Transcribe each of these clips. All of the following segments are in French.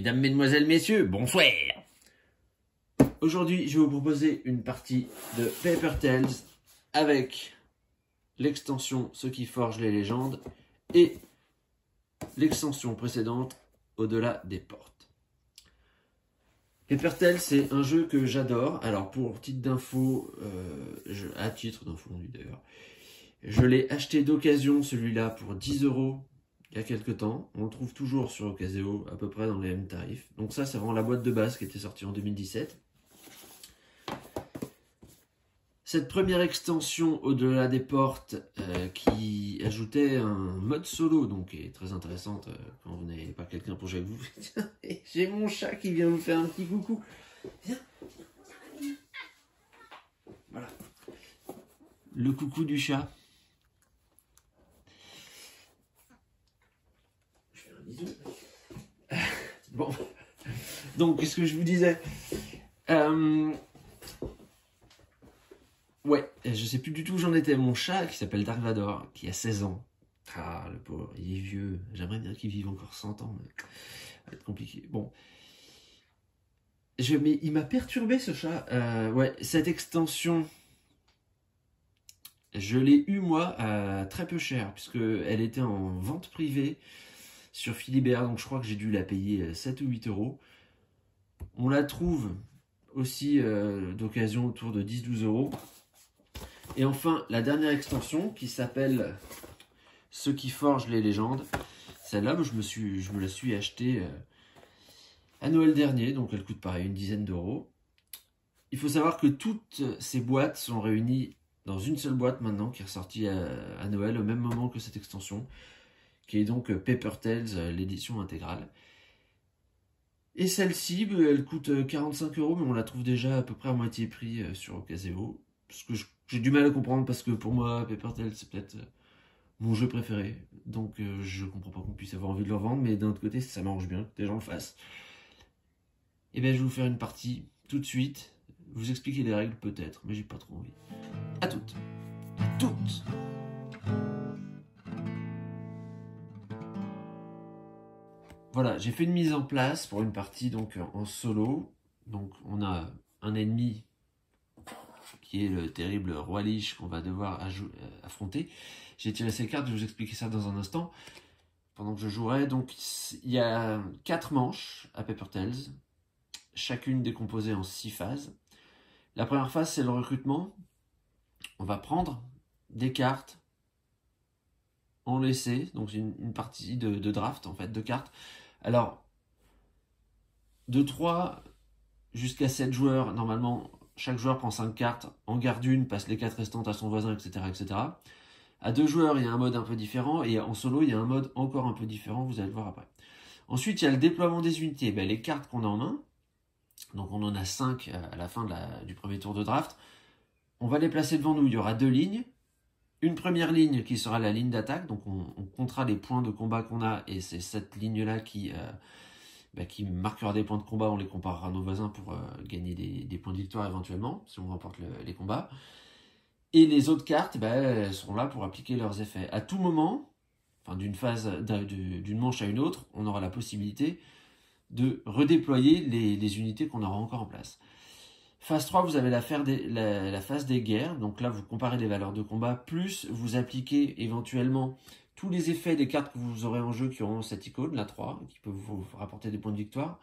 Mesdames, mesdemoiselles, messieurs, bonsoir. Aujourd'hui, je vais vous proposer une partie de Paper Tales avec l'extension Ce qui forge les légendes et l'extension précédente Au-delà des portes. Paper Tales, c'est un jeu que j'adore. Alors, pour titre d'info, à titre d'info, oui d'ailleurs, je l'ai acheté d'occasion, celui-là, pour 10 € il y a quelques temps. On le trouve toujours sur Ocaseo, à peu près dans les mêmes tarifs. Donc ça, c'est vraiment la boîte de base qui était sortie en 2017. Cette première extension Au-delà des portes qui ajoutait un mode solo, donc qui est très intéressante quand vous n'avez pas quelqu'un pour jouer avec vous. J'ai mon chat qui vient me faire un petit coucou. Viens. Voilà. Le coucou du chat. Je fais un bisou. Bon. Donc, qu'est-ce que je vous disais Ouais, je sais plus du tout où j'en étais. Mon chat, qui s'appelle Dark Vador, qui a 16 ans. Ah, le pauvre, il est vieux. J'aimerais bien qu'il vive encore 100 ans, mais ça va être compliqué. Bon. Mais il m'a perturbé, ce chat. Ouais, cette extension, je l'ai eue, moi, à très peu cher, puisqu'elle était en vente privée sur Philibert, donc je crois que j'ai dû la payer 7 ou 8 €. On la trouve aussi d'occasion autour de 10-12 €. Et enfin, la dernière extension qui s'appelle Ce qui forge les légendes. Celle-là, je me la suis achetée à Noël dernier, donc elle coûte pareil, une dizaine d'euros. Il faut savoir que toutes ces boîtes sont réunies dans une seule boîte maintenant, qui est ressortie à Noël au même moment que cette extension, qui est donc Paper Tales, l'édition intégrale. Et celle-ci, elle coûte 45 €, mais on la trouve déjà à peu près à moitié prix sur Ocaseo. Parce que j'ai du mal à comprendre, parce que pour moi, Paper Tales, c'est peut-être mon jeu préféré. Donc je comprends pas qu'on puisse avoir envie de le revendre, mais d'un autre côté, ça m'arrange bien que des gens le fassent. Et bien, je vais vous faire une partie tout de suite. Vous expliquer les règles peut-être, mais j'ai pas trop envie. À toutes. À toutes. Voilà, j'ai fait une mise en place pour une partie donc en solo. Donc on a un ennemi qui est le terrible Roi Lich qu'on va devoir affronter. J'ai tiré ces cartes, je vais vous expliquer ça dans un instant, pendant que je jouerai. Donc il y a 4 manches à Paper Tales, chacune décomposée en 6 phases. La première phase, c'est le recrutement. On va prendre des cartes en laisser, donc c'est une partie de draft en fait, de cartes. Alors, de 3 jusqu'à 7 joueurs, normalement, chaque joueur prend 5 cartes, en garde une, passe les 4 restantes à son voisin, etc., etc. À 2 joueurs, il y a un mode un peu différent, et en solo, il y a un mode encore un peu différent, vous allez le voir après. Ensuite, il y a le déploiement des unités. Ben, les cartes qu'on a en main, donc on en a 5 à la fin du premier tour de draft, on va les placer devant nous. Il y aura 2 lignes. Une première ligne qui sera la ligne d'attaque, donc on comptera les points de combat qu'on a, et c'est cette ligne-là qui marquera des points de combat, on les comparera à nos voisins pour gagner des points de victoire éventuellement, si on remporte les combats. Et les autres cartes, elles seront là pour appliquer leurs effets. À tout moment, enfin d'une manche à une autre, on aura la possibilité de redéployer les unités qu'on aura encore en place. Phase 3, vous avez la phase des guerres. Donc là, vous comparez les valeurs de combat, plus vous appliquez éventuellement tous les effets des cartes que vous aurez en jeu qui auront cette icône, la 3, qui peut vous rapporter des points de victoire.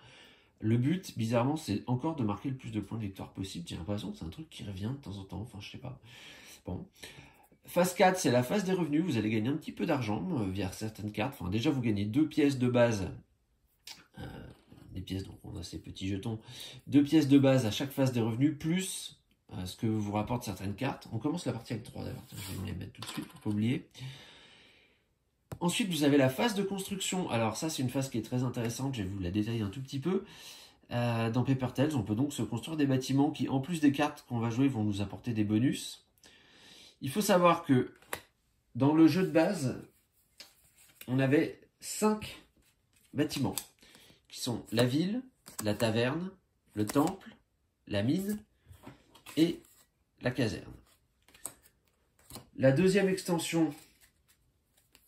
Le but, bizarrement, c'est encore de marquer le plus de points de victoire possible. J'ai l'impression que c'est un truc qui revient de temps en temps. Enfin, je sais pas. Bon. Phase 4, c'est la phase des revenus. Vous allez gagner un petit peu d'argent via certaines cartes. Enfin, déjà, vous gagnez 2 pièces de base. Des pièces, donc on a ces petits jetons. 2 pièces de base à chaque phase des revenus, plus ce que vous rapportent certaines cartes. On commence la partie avec 3 d'ailleurs. Je vais me les mettre tout de suite pour ne pas oublier. Ensuite, vous avez la phase de construction. Alors ça, c'est une phase qui est très intéressante. Je vais vous la détailler un tout petit peu. Dans Paper Tales, on peut donc se construire des bâtiments qui, en plus des cartes qu'on va jouer, vont nous apporter des bonus. Il faut savoir que dans le jeu de base, on avait 5 bâtiments, qui sont la ville, la taverne, le temple, la mine et la caserne. La deuxième extension,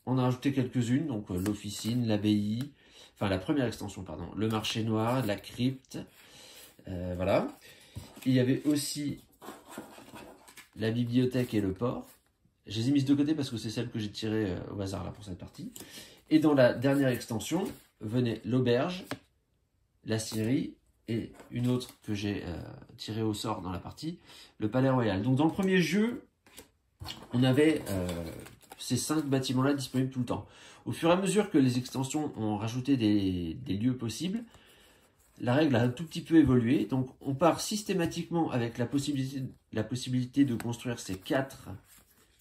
on a rajouté quelques-unes, donc l'officine, l'abbaye, enfin la première extension, pardon, le marché noir, la crypte, voilà. Il y avait aussi la bibliothèque et le port. Je les ai mises de côté parce que c'est celle que j'ai tirée au hasard là pour cette partie. Et dans la dernière extension, venait l'auberge, la scierie et une autre que j'ai tirée au sort dans la partie, le palais royal. Donc dans le premier jeu, on avait ces 5 bâtiments-là disponibles tout le temps. Au fur et à mesure que les extensions ont rajouté des lieux possibles, la règle a un tout petit peu évolué. Donc on part systématiquement avec la possibilité de construire ces 4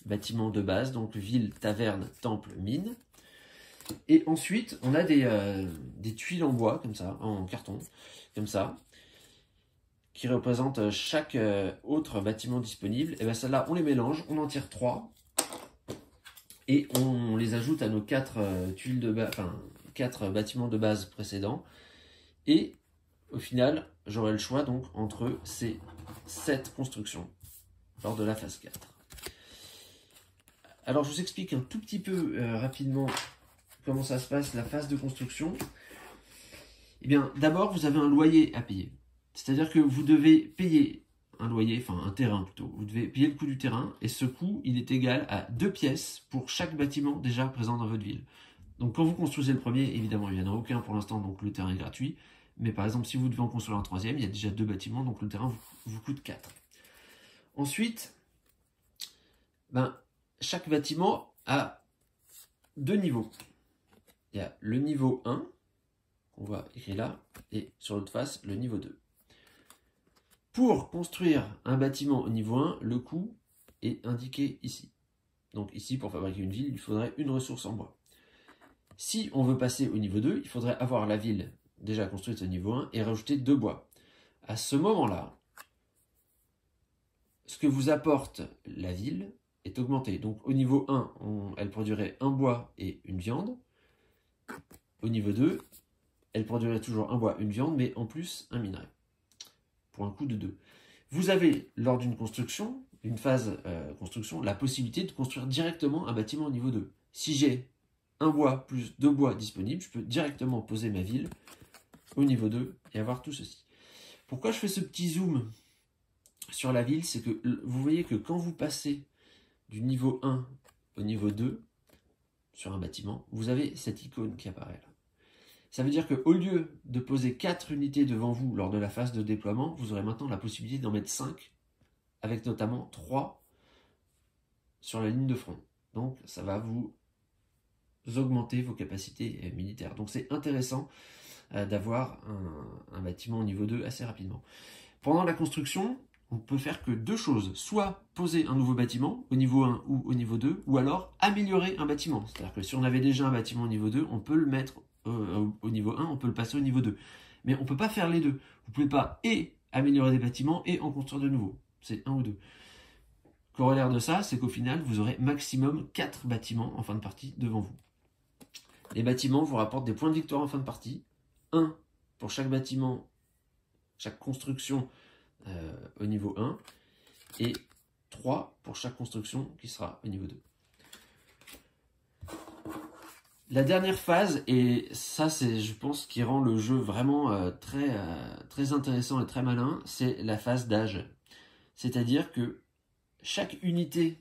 bâtiments de base, donc ville, taverne, temple, mine. Et ensuite, on a des tuiles en bois, comme ça, en carton, comme ça, qui représentent chaque autre bâtiment disponible. Et bien celles-là, on les mélange, on en tire 3, et on les ajoute à nos 4 tuiles de base, enfin 4 bâtiments de base précédents. Et au final, j'aurai le choix donc entre ces 7 constructions lors de la phase 4. Alors je vous explique un tout petit peu rapidement comment ça se passe la phase de construction. Eh bien, d'abord, vous avez un loyer à payer. C'est-à-dire que vous devez payer un loyer, enfin un terrain plutôt. Vous devez payer le coût du terrain et ce coût, il est égal à 2 pièces pour chaque bâtiment déjà présent dans votre ville. Donc quand vous construisez le premier, évidemment, il n'y en a aucun pour l'instant, donc le terrain est gratuit. Mais par exemple, si vous devez en construire un troisième, il y a déjà 2 bâtiments, donc le terrain vous coûte 4. Ensuite, chaque bâtiment a 2 niveaux. Il y a le niveau 1, qu'on voit écrit là, et sur l'autre face, le niveau 2. Pour construire un bâtiment au niveau 1, le coût est indiqué ici. Donc ici, pour fabriquer une ville, il faudrait une ressource en bois. Si on veut passer au niveau 2, il faudrait avoir la ville déjà construite au niveau 1 et rajouter 2 bois. À ce moment-là, ce que vous apporte la ville est augmenté. Donc au niveau 1, elle produirait un bois et une viande. Au niveau 2, elle produirait toujours un bois, une viande, mais en plus un minerai, pour un coût de 2. Vous avez, lors d'une construction, une phase construction, la possibilité de construire directement un bâtiment au niveau 2. Si j'ai un bois plus 2 bois disponibles, je peux directement poser ma ville au niveau 2 et avoir tout ceci. Pourquoi je fais ce petit zoom sur la ville? C'est que vous voyez que quand vous passez du niveau 1 au niveau 2 sur un bâtiment, vous avez cette icône qui apparaît là. Ça veut dire qu'au lieu de poser 4 unités devant vous lors de la phase de déploiement, vous aurez maintenant la possibilité d'en mettre 5, avec notamment 3 sur la ligne de front. Donc ça va vous augmenter vos capacités militaires. Donc c'est intéressant d'avoir un bâtiment au niveau 2 assez rapidement. Pendant la construction, on peut faire que 2 choses. Soit poser un nouveau bâtiment au niveau 1 ou au niveau 2, ou alors améliorer un bâtiment. C'est-à-dire que si on avait déjà un bâtiment au niveau 2, on peut le mettre au niveau 1, on peut le passer au niveau 2. Mais on ne peut pas faire les deux. Vous ne pouvez pas et améliorer des bâtiments et en construire de nouveaux. C'est 1 ou 2. Corollaire de ça, c'est qu'au final, vous aurez maximum 4 bâtiments en fin de partie devant vous. Les bâtiments vous rapportent des points de victoire en fin de partie. 1 pour chaque bâtiment, chaque construction au niveau 1, et 3 pour chaque construction qui sera au niveau 2. La dernière phase, et ça c'est je pense ce qui rend le jeu vraiment très intéressant et très malin, c'est la phase d'âge. C'est-à-dire que chaque unité,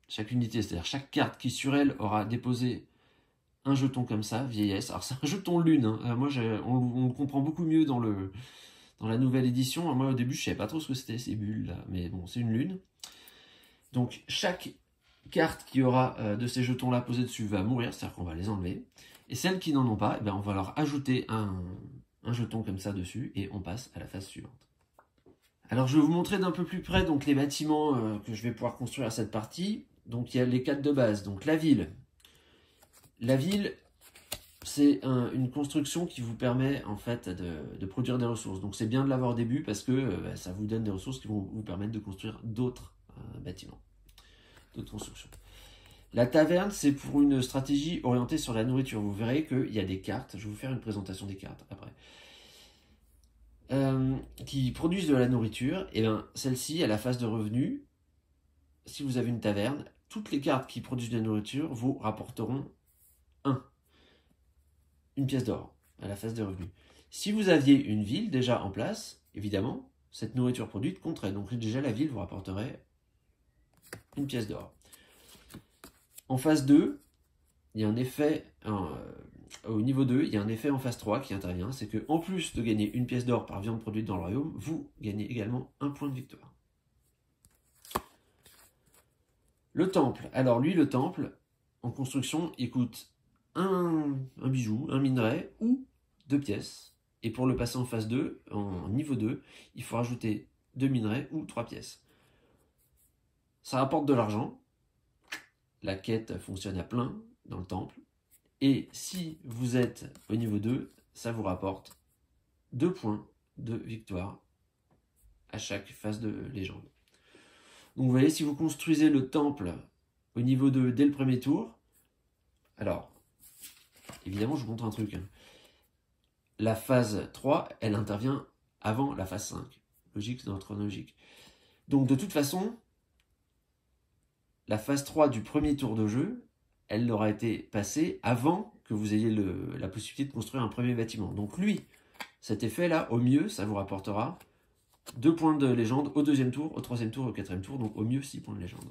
c'est-à-dire chaque carte qui sur elle aura déposé un jeton comme ça, vieillesse. Alors c'est un jeton lune, hein. Moi on le comprend beaucoup mieux dans la nouvelle édition. Moi au début je savais pas trop ce que c'était ces bulles là, mais bon c'est une lune. Donc chaque carte qui aura de ces jetons là posés dessus va mourir, c'est-à-dire qu'on va les enlever. Et celles qui n'en ont pas, on va leur ajouter un jeton comme ça dessus et on passe à la phase suivante. Alors je vais vous montrer d'un peu plus près donc les bâtiments que je vais pouvoir construire à cette partie. Donc il y a les 4 de base, donc la ville. La ville, c'est une construction qui vous permet en fait de produire des ressources. Donc c'est bien de l'avoir au début parce que ça vous donne des ressources qui vont vous permettre de construire d'autres bâtiments, d'autres constructions. La taverne, c'est pour une stratégie orientée sur la nourriture. Vous verrez qu'il y a des cartes, je vais vous faire une présentation des cartes après, qui produisent de la nourriture. Et bien celle-ci, à la phase de revenus, si vous avez une taverne, toutes les cartes qui produisent de la nourriture vous rapporteront 1. une pièce d'or à la phase des revenus. Si vous aviez une ville déjà en place, évidemment, cette nourriture produite compterait. Donc déjà, la ville vous rapporterait une pièce d'or. En phase 2, il y a un effet, au niveau 2, il y a un effet en phase 3 qui intervient, c'est que en plus de gagner une pièce d'or par viande produite dans le royaume, vous gagnez également un point de victoire. Le temple. Alors lui, le temple, en construction, il coûte un bijou, un minerai ou 2 pièces. Et pour le passer en phase 2, en niveau 2, il faut rajouter 2 minerais ou 3 pièces. Ça rapporte de l'argent. La quête fonctionne à plein dans le temple. Et si vous êtes au niveau 2, ça vous rapporte 2 points de victoire à chaque phase de légende. Donc vous voyez, si vous construisez le temple au niveau 2 dès le premier tour, alors, évidemment, je vous montre un truc. La phase 3, elle intervient avant la phase 5. Logique dans notre chronologique. Donc de toute façon, la phase 3 du premier tour de jeu, elle aura été passée avant que vous ayez la possibilité de construire un premier bâtiment. Donc lui, cet effet-là, au mieux, ça vous rapportera 2 points de légende au deuxième tour, au troisième tour, au quatrième tour, donc au mieux 6 points de légende.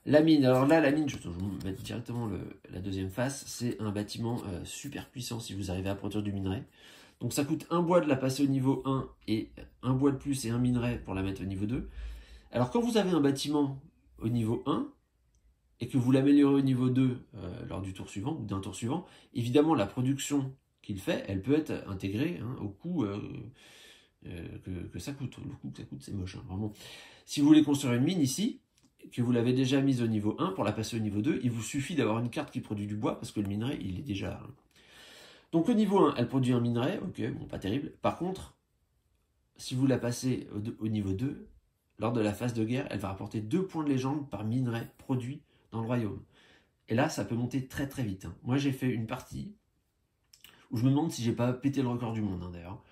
La mine, alors là, la mine, je vais vous mettre directement la deuxième face, c'est un bâtiment super puissant si vous arrivez à produire du minerai. Donc ça coûte un bois de la passer au niveau 1 et un bois de plus et un minerai pour la mettre au niveau 2. Alors quand vous avez un bâtiment au niveau 1 et que vous l'améliorez au niveau 2 lors du tour suivant ou d'un tour suivant, évidemment la production qu'il fait, elle peut être intégrée au coût que ça coûte. Le coût que ça coûte, c'est moche, vraiment. Si vous voulez construire une mine ici, que vous l'avez déjà mise au niveau 1, pour la passer au niveau 2, il vous suffit d'avoir une carte qui produit du bois, parce que le minerai, il est déjà... Donc au niveau 1, elle produit un minerai, ok, bon, pas terrible. Par contre, si vous la passez au niveau 2, lors de la phase de guerre, elle va rapporter 2 points de légende par minerai produit dans le royaume. Et là, ça peut monter très très vite. Moi, j'ai fait une partie, où je me demande si j'ai pas pété le record du monde, d'ailleurs.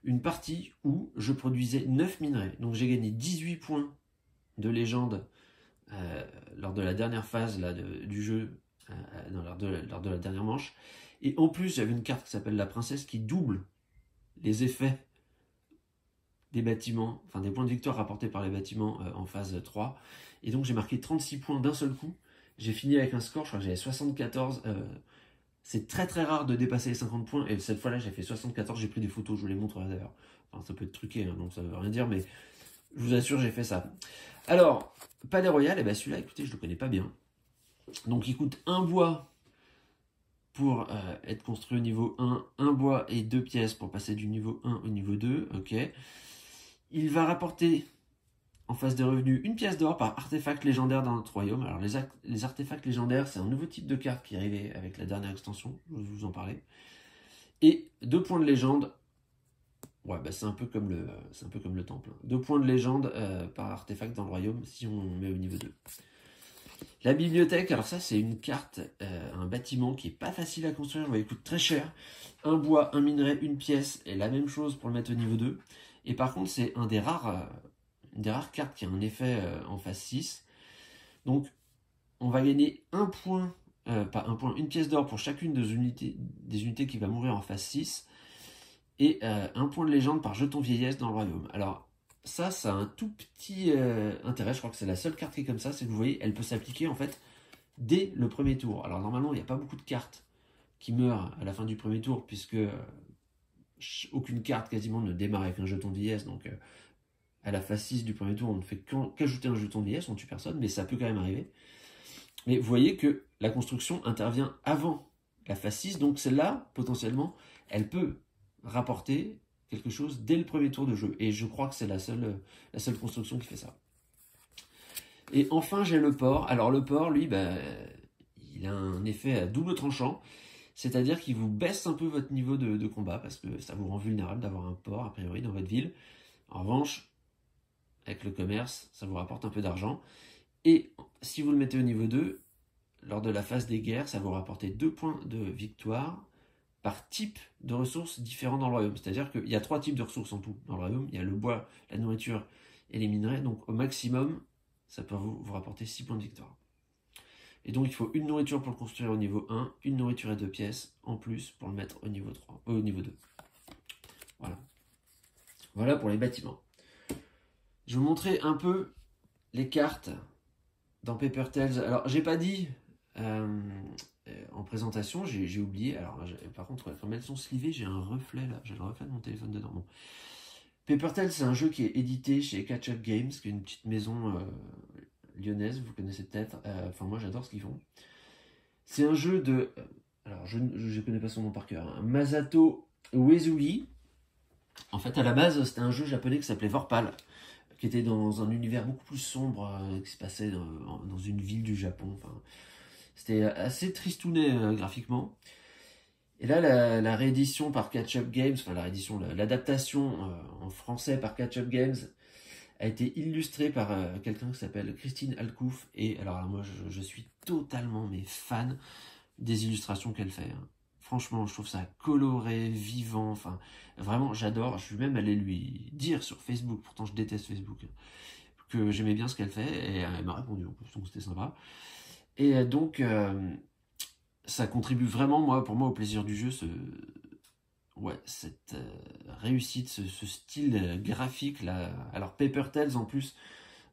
Une partie où je produisais 9 minerais. Donc j'ai gagné 18 points de légende lors de la dernière phase là, du jeu, lors de la dernière manche. Et en plus, j'avais une carte qui s'appelle la princesse qui double les effets des bâtiments, enfin des points de victoire rapportés par les bâtiments en phase 3. Et donc j'ai marqué 36 points d'un seul coup. J'ai fini avec un score, je crois que j'avais 74. C'est très très rare de dépasser les 50 points. Et cette fois-là, j'ai fait 74. J'ai pris des photos, je vous les montrerai d'ailleurs. Enfin, ça peut être truqué, donc ça veut rien dire, mais je vous assure, j'ai fait ça. Alors, Palais Royal, et bien celui-là, écoutez, je le connais pas bien. Donc il coûte un bois pour être construit au niveau 1, un bois et 2 pièces pour passer du niveau 1 au niveau 2, ok. Il va rapporter en phase de revenus une pièce d'or par artefact légendaire dans notre royaume. Alors les artefacts légendaires, c'est un nouveau type de carte qui est arrivé avec la dernière extension, je vais vous en parler. Et 2 points de légende. Ouais, bah c'est un peu comme le temple. 2 points de légende par artefact dans le royaume si on met au niveau 2. La bibliothèque, alors ça c'est une carte, un bâtiment qui est pas facile à construire, il coûte très cher. Un bois, un minerai, une pièce, et la même chose pour le mettre au niveau 2. Et par contre c'est une des rares cartes qui a un effet en phase 6. Donc on va gagner un point, pas un point, une pièce d'or pour chacune des unités qui va mourir en phase 6. Et un point de légende par jeton vieillesse dans le royaume. Alors ça a un tout petit intérêt, je crois que c'est la seule carte qui est comme ça, c'est que vous voyez, elle peut s'appliquer en fait dès le premier tour. Alors normalement, il n'y a pas beaucoup de cartes qui meurent à la fin du premier tour, puisque aucune carte quasiment ne démarre avec un jeton de vieillesse, donc à la phase 6 du premier tour, on ne fait qu'ajouter un jeton de vieillesse, on ne tue personne, mais ça peut quand même arriver. Mais vous voyez que la construction intervient avant la phase 6, donc celle-là, potentiellement, elle peut rapporter quelque chose dès le premier tour de jeu. Et je crois que c'est la seule construction qui fait ça. Et enfin, j'ai le port. Alors le port, lui, il a un effet à double tranchant. C'est-à-dire qu'il vous baisse un peu votre niveau de combat, parce que ça vous rend vulnérable d'avoir un port, a priori, dans votre ville. En revanche, avec le commerce, ça vous rapporte un peu d'argent. Et si vous le mettez au niveau 2, lors de la phase des guerres, ça vous rapporte 2 points de victoire par type de ressources différents dans le royaume. C'est-à-dire qu'il y a 3 types de ressources en tout dans le royaume. Il y a le bois, la nourriture et les minerais. Donc au maximum, ça peut vous rapporter 6 points de victoire. Et donc il faut une nourriture pour le construire au niveau 1, une nourriture et 2 pièces en plus pour le mettre au niveau 3, au niveau 2. Voilà. Voilà pour les bâtiments. Je vais vous montrer un peu les cartes dans Paper Tales. Alors j'ai pas dit en présentation, j'ai oublié. Alors par contre, comme elles sont slivées, j'ai un reflet là. J'ai le reflet de mon téléphone dedans. Bon. Paper Tales, c'est un jeu qui est édité chez Catch Up Games, qui est une petite maison lyonnaise, vous connaissez peut-être. Enfin, moi j'adore ce qu'ils font. C'est un jeu de. Alors, je ne connais pas son nom par cœur. Hein, Masato Uesugi. En fait, à la base, c'était un jeu japonais qui s'appelait Vorpal, qui était dans un univers beaucoup plus sombre, qui se passait dans une ville du Japon. Enfin, c'était assez tristounet graphiquement. Et là, la réédition par Catch Up Games, enfin la réédition, l'adaptation en français par Catch Up Games, a été illustrée par quelqu'un qui s'appelle Christine Alcouf. Et alors moi, je suis totalement fan des illustrations qu'elle fait. Hein. Franchement, je trouve ça coloré, vivant. Enfin, vraiment, j'adore. Je suis même allé lui dire sur Facebook, pourtant je déteste Facebook, que j'aimais bien ce qu'elle fait. Et elle m'a répondu en plus, donc c'était sympa. Et donc, ça contribue vraiment, pour moi, au plaisir du jeu, cette réussite, ce style graphique là. Alors Paper Tales en plus,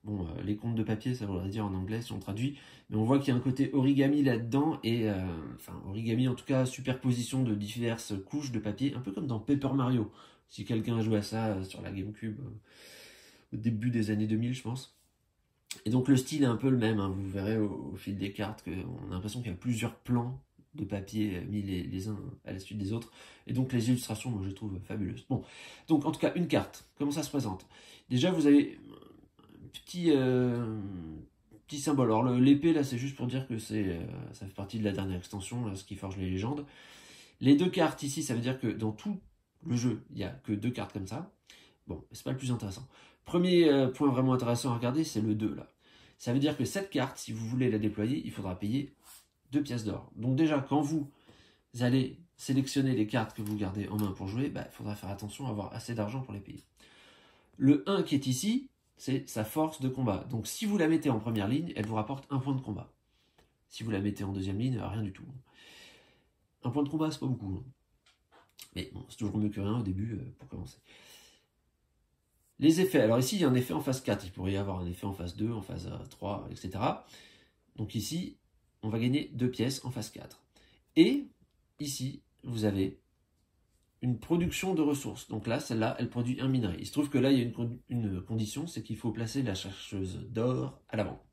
bon, les contes de papier, ça voudrait dire en anglais si on traduit, mais on voit qu'il y a un côté origami là-dedans, et enfin origami en tout cas, superposition de diverses couches de papier, un peu comme dans Paper Mario, si quelqu'un a joué à ça sur la GameCube au début des années 2000 je pense. Et donc le style est un peu le même, hein. Vous verrez au fil des cartes qu'on a l'impression qu'il y a plusieurs plans de papier mis les uns à la suite des autres. Et donc les illustrations, moi je les trouve fabuleuses. Bon, donc en tout cas, une carte, comment ça se présente? Déjà, vous avez un petit symbole. Alors l'épée, là, c'est juste pour dire que ça fait partie de la dernière extension, là, ce qui forge les légendes. Les deux cartes ici, ça veut dire que dans tout le jeu, il n'y a que deux cartes comme ça. Bon, c'est pas le plus intéressant. Premier point vraiment intéressant à regarder, c'est le 2, là. Ça veut dire que cette carte, si vous voulez la déployer, il faudra payer 2 pièces d'or. Donc déjà, quand vous allez sélectionner les cartes que vous gardez en main pour jouer, il faudra faire attention à avoir assez d'argent pour les payer. Le 1 qui est ici, c'est sa force de combat. Donc si vous la mettez en première ligne, elle vous rapporte 1 point de combat. Si vous la mettez en deuxième ligne, rien du tout. 1 point de combat, c'est pas beaucoup. Mais bon, c'est toujours mieux que rien au début pour commencer. Les effets. Alors ici, il y a un effet en phase 4. Il pourrait y avoir un effet en phase 2, en phase 3, etc. Donc ici, on va gagner 2 pièces en phase 4. Et ici, vous avez une production de ressources. Donc là, celle-là, elle produit un minerai. Il se trouve que là, il y a une condition, c'est qu'il faut placer la chercheuse d'or à l'avant.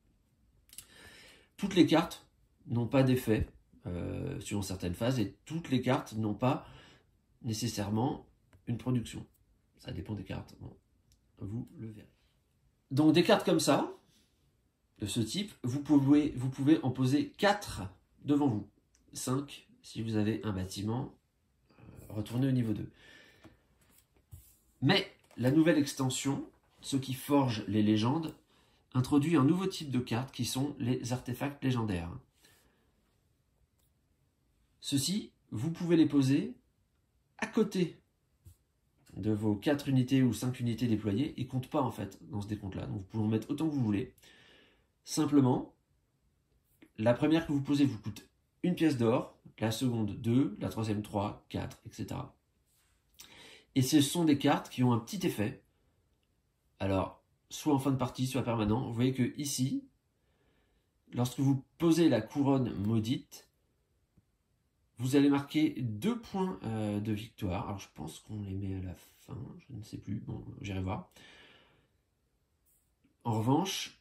Toutes les cartes n'ont pas d'effet sur certaines phases, et toutes les cartes n'ont pas nécessairement une production. Ça dépend des cartes. Bon, vous le verrez. Donc des cartes comme ça, de ce type, vous pouvez en poser 4 devant vous. 5 si vous avez un bâtiment retourné au niveau 2. Mais la nouvelle extension, ce qui forge les légendes, introduit un nouveau type de cartes qui sont les artefacts légendaires. Ceux-ci, vous pouvez les poser à côté de vos 4 unités ou 5 unités déployées. Ils ne comptent pas en fait dans ce décompte-là. Donc vous pouvez en mettre autant que vous voulez. Simplement, la première que vous posez vous coûte 1 pièce d'or, la seconde 2, la troisième 3, 4, etc. Et ce sont des cartes qui ont un petit effet. Alors, soit en fin de partie, soit permanent. Vous voyez que ici, lorsque vous posez la couronne maudite, vous allez marquer 2 points de victoire. Alors je pense qu'on les met à la fin, je ne sais plus, bon, j'irai voir. En revanche,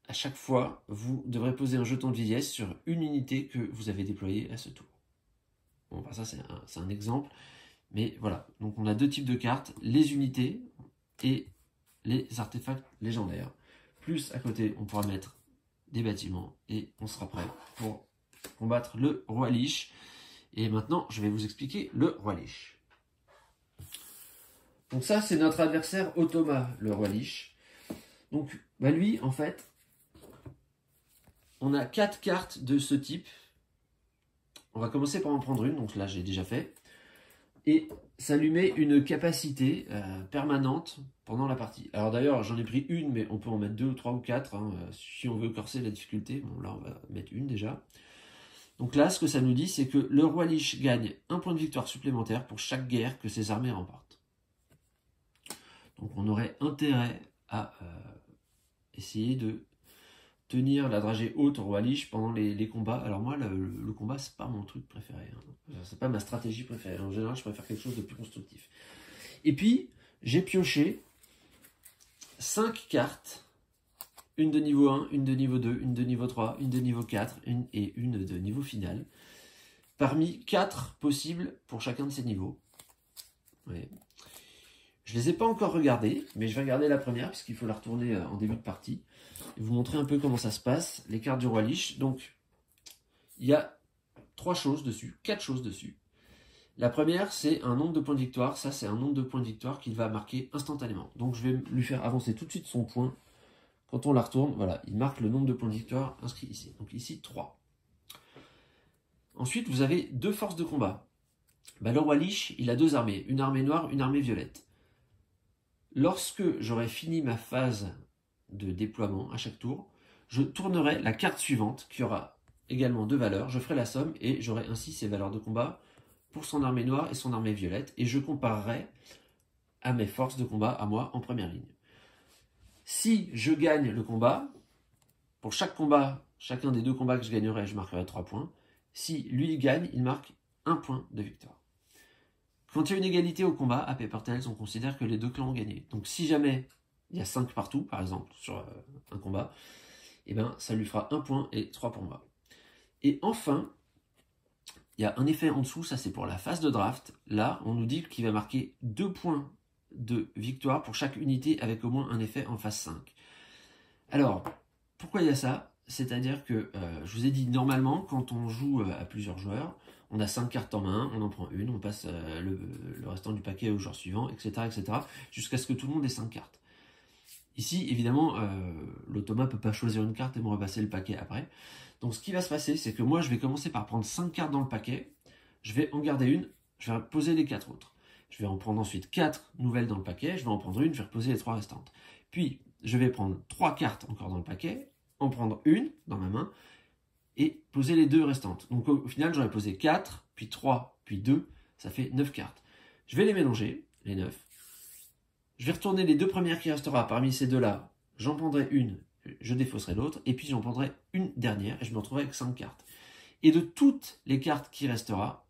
à chaque fois, vous devrez poser un jeton de vieillesse sur une unité que vous avez déployée à ce tour. Bon, ça c'est un exemple, mais voilà. Donc on a 2 types de cartes, les unités et les artefacts légendaires. Plus à côté, on pourra mettre des bâtiments et on sera prêt pour combattre le roi Lich. Et maintenant, je vais vous expliquer le roi Lich. Donc ça, c'est notre adversaire Automa, le roi Lich. Donc, lui, en fait, on a 4 cartes de ce type. On va commencer par en prendre une, donc là, j'ai déjà fait. Et ça lui met une capacité permanente pendant la partie. Alors d'ailleurs, j'en ai pris une, mais on peut en mettre 2 ou 3 ou 4, hein, si on veut corser la difficulté. Bon, là, on va mettre une déjà. Donc là, ce que ça nous dit, c'est que le roi Lich gagne un point de victoire supplémentaire pour chaque guerre que ses armées remportent. Donc on aurait intérêt à essayer de tenir la dragée haute au roi Lich pendant les combats. Alors moi, le combat, c'est pas mon truc préféré. Hein. C'est pas ma stratégie préférée. En général, je préfère quelque chose de plus constructif. Et puis, j'ai pioché 5 cartes. Une de niveau 1, une de niveau 2, une de niveau 3, une de niveau 4 et une de niveau final. Parmi 4 possibles pour chacun de ces niveaux. Ouais. Je ne les ai pas encore regardés, mais je vais regarder la première puisqu'il faut la retourner en début de partie. Et vous montrer un peu comment ça se passe, les cartes du roi Lich. Donc, il y a 4 choses dessus. La première, c'est un nombre de points de victoire. Ça, c'est un nombre de points de victoire qu'il va marquer instantanément. Donc, je vais lui faire avancer tout de suite son point. Quand on la retourne, voilà, il marque le nombre de points de victoire inscrits ici. Donc ici, 3. Ensuite, vous avez 2 forces de combat. Le roi Lich, il a 2 armées. Une armée noire, une armée violette. Lorsque j'aurai fini ma phase de déploiement à chaque tour, je tournerai la carte suivante qui aura également 2 valeurs. Je ferai la somme et j'aurai ainsi ces valeurs de combat pour son armée noire et son armée violette. Et je comparerai à mes forces de combat à moi en première ligne. Si je gagne le combat, pour chaque combat, chacun des 2 combats que je gagnerai, je marquerai 3 points. Si lui gagne, il marque 1 point de victoire. Quand il y a une égalité au combat, à Paper Tales, on considère que les 2 clans ont gagné. Donc si jamais il y a 5 partout, par exemple, sur un combat, eh ben, ça lui fera 1 point et 3 pour moi. Et enfin, il y a un effet en dessous, ça c'est pour la phase de draft. Là, on nous dit qu'il va marquer 2 points de victoire pour chaque unité avec au moins un effet en phase 5. Alors, pourquoi il y a ça? C'est-à-dire que, je vous ai dit, normalement, quand on joue à plusieurs joueurs, on a 5 cartes en main, on en prend une, on passe le restant du paquet au joueur suivant, etc., etc., jusqu'à ce que tout le monde ait 5 cartes. Ici, évidemment, l'automa ne peut pas choisir une carte et me repasser le paquet après. Donc ce qui va se passer, c'est que moi, je vais commencer par prendre 5 cartes dans le paquet, je vais en garder une, je vais poser les 4 autres. Je vais en prendre ensuite 4 nouvelles dans le paquet, je vais en prendre une, je vais reposer les 3 restantes. Puis, je vais prendre 3 cartes encore dans le paquet, en prendre une dans ma main, et poser les 2 restantes. Donc au final, j'aurais posé 4, puis 3, puis 2, ça fait 9 cartes. Je vais les mélanger, les 9. Je vais retourner les 2 premières qui restera parmi ces 2-là, j'en prendrai une, je défausserai l'autre, et puis j'en prendrai une dernière, et je me retrouverai avec 5 cartes. Et de toutes les cartes qui restera,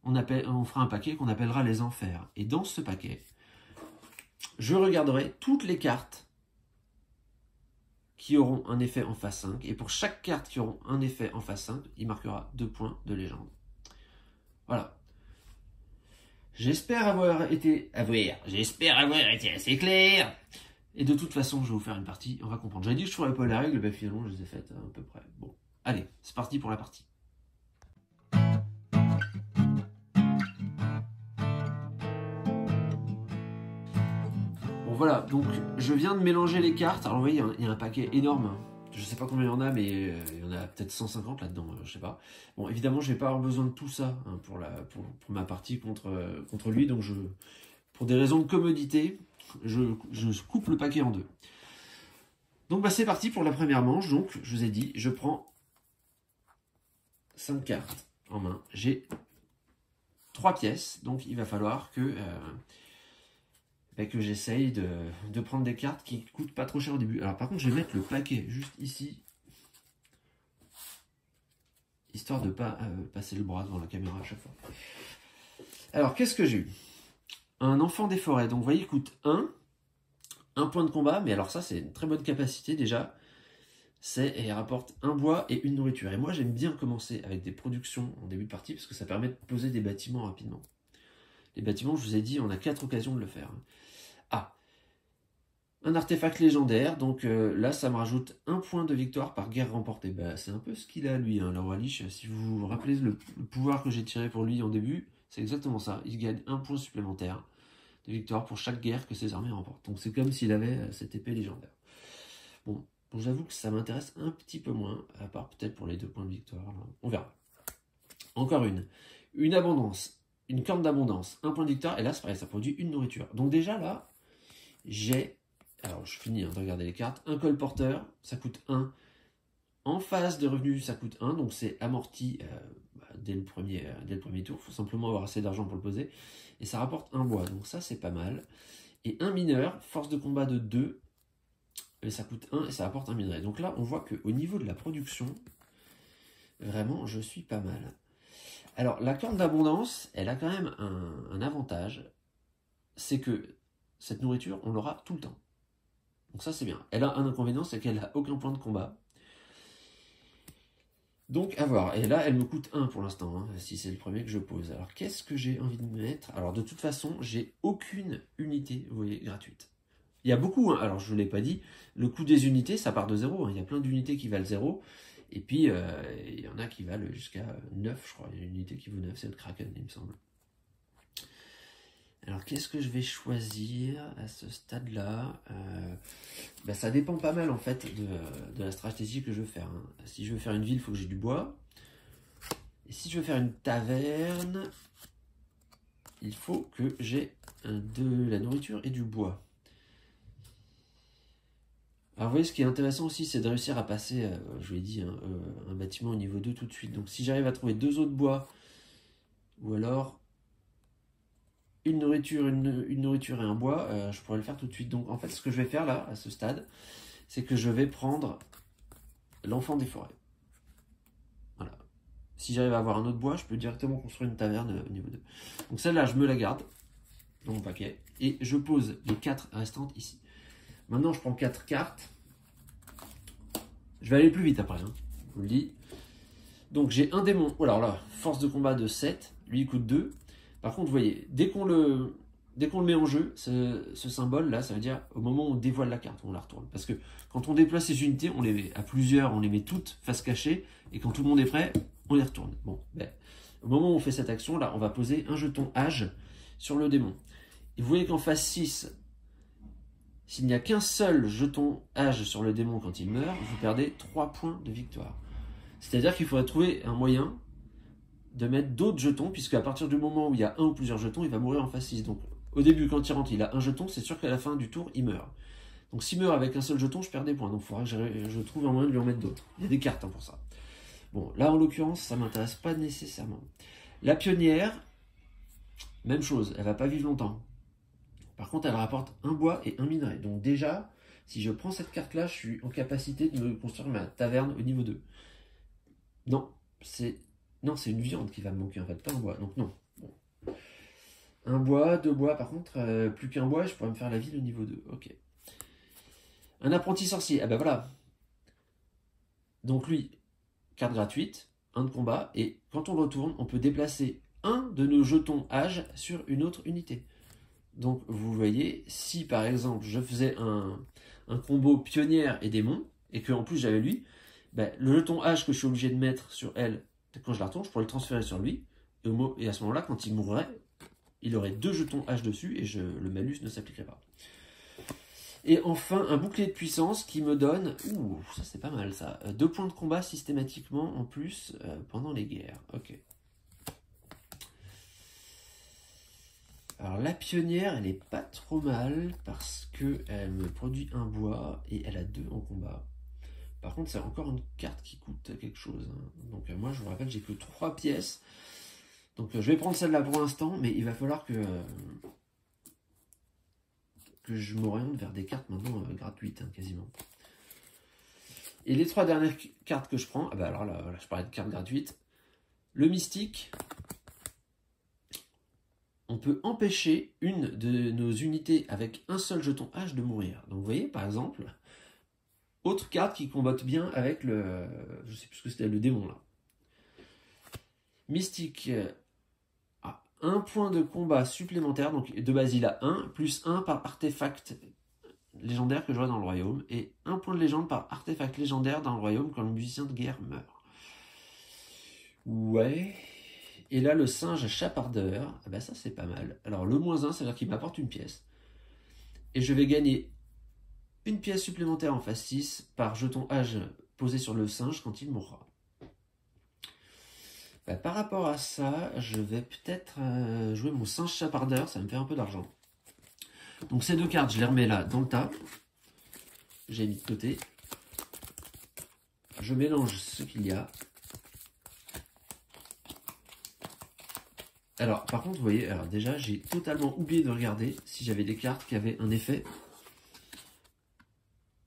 on fera un paquet qu'on appellera les enfers. Et dans ce paquet, je regarderai toutes les cartes qui auront un effet en phase 5. Et pour chaque carte qui aura un effet en phase 5, il marquera 2 points de légende. Voilà. J'espère avoir été assez clair. Et de toute façon, je vais vous faire une partie, on va comprendre. J'avais dit que je ferais pas la règle, ben finalement, je les ai faites à peu près. Bon, allez, c'est parti pour la partie. Voilà, donc je viens de mélanger les cartes. Alors vous voyez, il y a un paquet énorme. Je sais pas combien il y en a, mais il y en a peut-être 150 là-dedans, je sais pas. Bon, évidemment, je vais pas avoir besoin de tout ça hein, pour ma partie contre lui. Donc pour des raisons de commodité, je coupe le paquet en 2. Donc bah, c'est parti pour la première manche. Donc je vous ai dit, je prends 5 cartes en main. J'ai 3 pièces, donc il va falloir que j'essaye de prendre des cartes qui coûtent pas trop cher au début. Alors par contre, je vais mettre le paquet juste ici, histoire de ne pas passer le bras devant la caméra à chaque fois. Alors, qu'est-ce que j'ai eu? Un enfant des forêts. Donc vous voyez, il coûte 1 point de combat, mais alors ça, c'est une très bonne capacité déjà. Il rapporte 1 bois et 1 nourriture. Et moi, j'aime bien commencer avec des productions en début de partie, parce que ça permet de poser des bâtiments rapidement. Les bâtiments, je vous ai dit, on a 4 occasions de le faire. Ah, un artefact légendaire, donc là ça me rajoute 1 point de victoire par guerre remportée. Bah, c'est un peu ce qu'il a lui, hein, le roi Lich. Si vous vous rappelez le pouvoir que j'ai tiré pour lui en début, c'est exactement ça. Il gagne 1 point supplémentaire de victoire pour chaque guerre que ses armées remportent. Donc c'est comme s'il avait cette épée légendaire. Bon, j'avoue que ça m'intéresse un petit peu moins, à part peut-être pour les 2 points de victoire. Là. On verra. Encore une abondance. une corne d'abondance, un point de victoire, et là c'est pareil, ça produit une nourriture. Donc déjà là, j'ai, alors je finis de regarder les cartes, un colporteur, ça coûte 1. En phase de revenus, ça coûte 1, donc c'est amorti dès le premier tour, il faut simplement avoir assez d'argent pour le poser, et ça rapporte un bois, donc ça c'est pas mal. Et un mineur, force de combat de 2, et ça coûte 1 et ça apporte un minerai. Donc là, on voit qu'au niveau de la production, vraiment, je suis pas mal. Alors, la corne d'abondance, elle a quand même un avantage, c'est que cette nourriture, on l'aura tout le temps. Donc ça, c'est bien. Elle a un inconvénient, c'est qu'elle n'a aucun point de combat. Donc, à voir. Et là, elle me coûte 1 pour l'instant, hein, si c'est le premier que je pose. Alors, qu'est-ce que j'ai envie de mettre? Alors, de toute façon, j'ai aucune unité, vous voyez, gratuite. Il y a beaucoup, hein. Alors je ne l'ai pas dit, le coût des unités, ça part de 0. Hein. Il y a plein d'unités qui valent 0. Et puis, il y en a qui valent jusqu'à 9, je crois. Il y a une unité qui vaut 9, c'est le Kraken, il me semble. Alors, qu'est-ce que je vais choisir à ce stade-là? Ça dépend pas mal, en fait, de la stratégie que je veux faire. Hein. Si je veux faire une ville, il faut que j'ai du bois. Et si je veux faire une taverne, il faut que j'ai de la nourriture et du bois. Alors vous voyez, ce qui est intéressant aussi, c'est de réussir à passer, je vous l'ai dit, hein, un bâtiment au niveau 2 tout de suite. Donc si j'arrive à trouver 2 autres bois, ou alors une nourriture et un bois, je pourrais le faire tout de suite. Donc en fait, ce que je vais faire là, à ce stade, c'est que je vais prendre l'enfant des forêts. Voilà. Si j'arrive à avoir un autre bois, je peux directement construire une taverne au niveau 2. Donc celle-là, je me la garde dans mon paquet, et je pose les 4 restantes ici. Maintenant, je prends 4 cartes. Je vais aller plus vite après, hein, je vous le dis. Donc, j'ai un démon. Oh, alors là, force de combat de 7. Lui, il coûte 2. Par contre, vous voyez, dès qu'on le met en jeu, ce symbole-là, ça veut dire au moment où on dévoile la carte, on la retourne. Parce que quand on déploie ces unités, on les met à plusieurs, on les met toutes face cachée. Et quand tout le monde est prêt, on les retourne. Bon, au moment où on fait cette action, là, on va poser un jeton âge sur le démon. Et vous voyez qu'en phase 6, s'il n'y a qu'un seul jeton âge sur le démon quand il meurt, vous perdez 3 points de victoire. C'est-à-dire qu'il faudrait trouver un moyen de mettre d'autres jetons, puisque à partir du moment où il y a un ou plusieurs jetons, il va mourir en phase 6. Donc au début, quand il rentre, il a un jeton, c'est sûr qu'à la fin du tour, il meurt. Donc s'il meurt avec un seul jeton, je perds des points. Donc il faudra que je trouve un moyen de lui en mettre d'autres. Il y a des cartes pour ça. Bon, là en l'occurrence, ça ne m'intéresse pas nécessairement. La pionnière, même chose, elle va pas vivre longtemps. Par contre, elle rapporte un bois et un minerai. Donc déjà, si je prends cette carte-là, je suis en capacité de me construire ma taverne au niveau 2. Non, c'est une viande qui va me manquer en fait, pas un bois. Donc non. Bon. Un bois, 2 bois, par contre, plus qu'un bois, je pourrais me faire la ville au niveau 2. Ok. Un apprenti sorcier. Ah ben voilà. Donc lui, carte gratuite, 1 de combat, et quand on le retourne, on peut déplacer un de nos jetons âge sur une autre unité. Donc vous voyez, si par exemple je faisais un combo pionnière et démon, et qu'en plus j'avais lui, le jeton H que je suis obligé de mettre sur elle, quand je la retourne, je pourrais le transférer sur lui, et à ce moment-là, quand il mourrait, il aurait 2 jetons H dessus, et le malus ne s'appliquerait pas. Et enfin, un bouclier de puissance qui me donne, ça c'est pas mal ça, 2 points de combat systématiquement en plus pendant les guerres. Ok. Alors la pionnière, elle est pas trop mal parce qu'elle me produit un bois et elle a 2 en combat. Par contre, c'est encore une carte qui coûte quelque chose. Hein. Donc moi, je vous rappelle, j'ai que 3 pièces. Donc je vais prendre celle-là pour l'instant, mais il va falloir que je m'oriente vers des cartes maintenant gratuites, hein, quasiment. Et les 3 dernières cartes que je prends, alors là, je parlais de cartes gratuites. Le mystique. On peut empêcher une de nos unités avec un seul jeton H de mourir. Donc vous voyez, par exemple, autre carte qui combatte bien avec le... Je sais plus ce que c'était, le démon là. Mystique a 1 point de combat supplémentaire, donc de base il a 1, plus 1 par artefact légendaire que j'aurai dans le royaume, et 1 point de légende par artefact légendaire dans le royaume quand le musicien de guerre meurt. Ouais... Et là, le singe chapardeur, ça c'est pas mal. Alors le -1, c'est-à-dire qu'il m'apporte une pièce. Et je vais gagner une pièce supplémentaire en phase 6 par jeton âge posé sur le singe quand il mourra. Bah, par rapport à ça, je vais peut-être jouer mon singe chapardeur, ça me fait un peu d'argent. Donc ces deux cartes, je les remets là dans le tas. J'ai mis de côté. Je mélange ce qu'il y a. Alors, par contre, vous voyez, alors déjà, j'ai totalement oublié de regarder si j'avais des cartes qui avaient un effet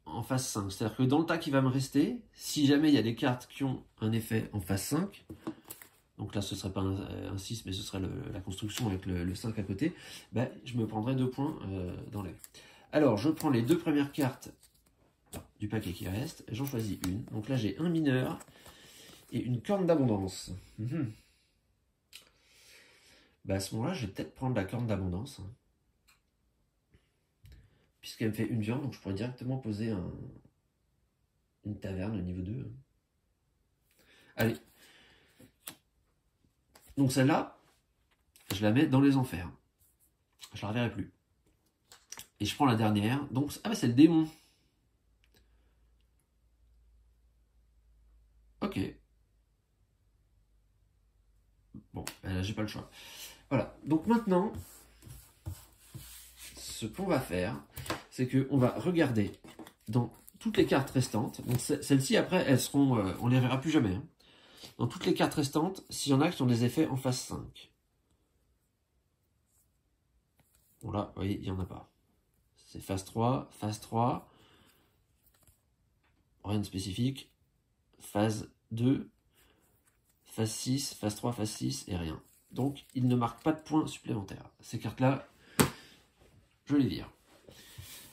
en phase 5. C'est-à-dire que dans le tas qui va me rester, si jamais il y a des cartes qui ont un effet en phase 5, donc là, ce ne serait pas un 6, mais ce serait la construction avec le 5 à côté, ben, je me prendrais 2 points dans l'œil. Alors, je prends les deux premières cartes du paquet qui reste, j'en choisis une. Donc là, j'ai un mineur et une corne d'abondance. Bah à ce moment-là, je vais peut-être prendre la corne d'abondance. Puisqu'elle me fait une viande, donc je pourrais directement poser une taverne au niveau 2. Allez. Donc celle-là, je la mets dans les enfers. Je la reverrai plus. Et je prends la dernière. Donc, ah bah c'est le démon. Ok. Bon, là j'ai pas le choix. Voilà. Donc maintenant, ce qu'on va faire, c'est qu'on va regarder dans toutes les cartes restantes. Donc celles-ci, après, elles seront, on les verra plus jamais. Hein. Dans toutes les cartes restantes, s'il y en a qui ont des effets en phase 5. Bon là, vous voyez, il n'y en a pas. C'est phase 3, rien de spécifique. Phase 2, phase 6, phase 3, phase 6 et rien. Donc, il ne marque pas de points supplémentaires. Ces cartes-là, je les vire.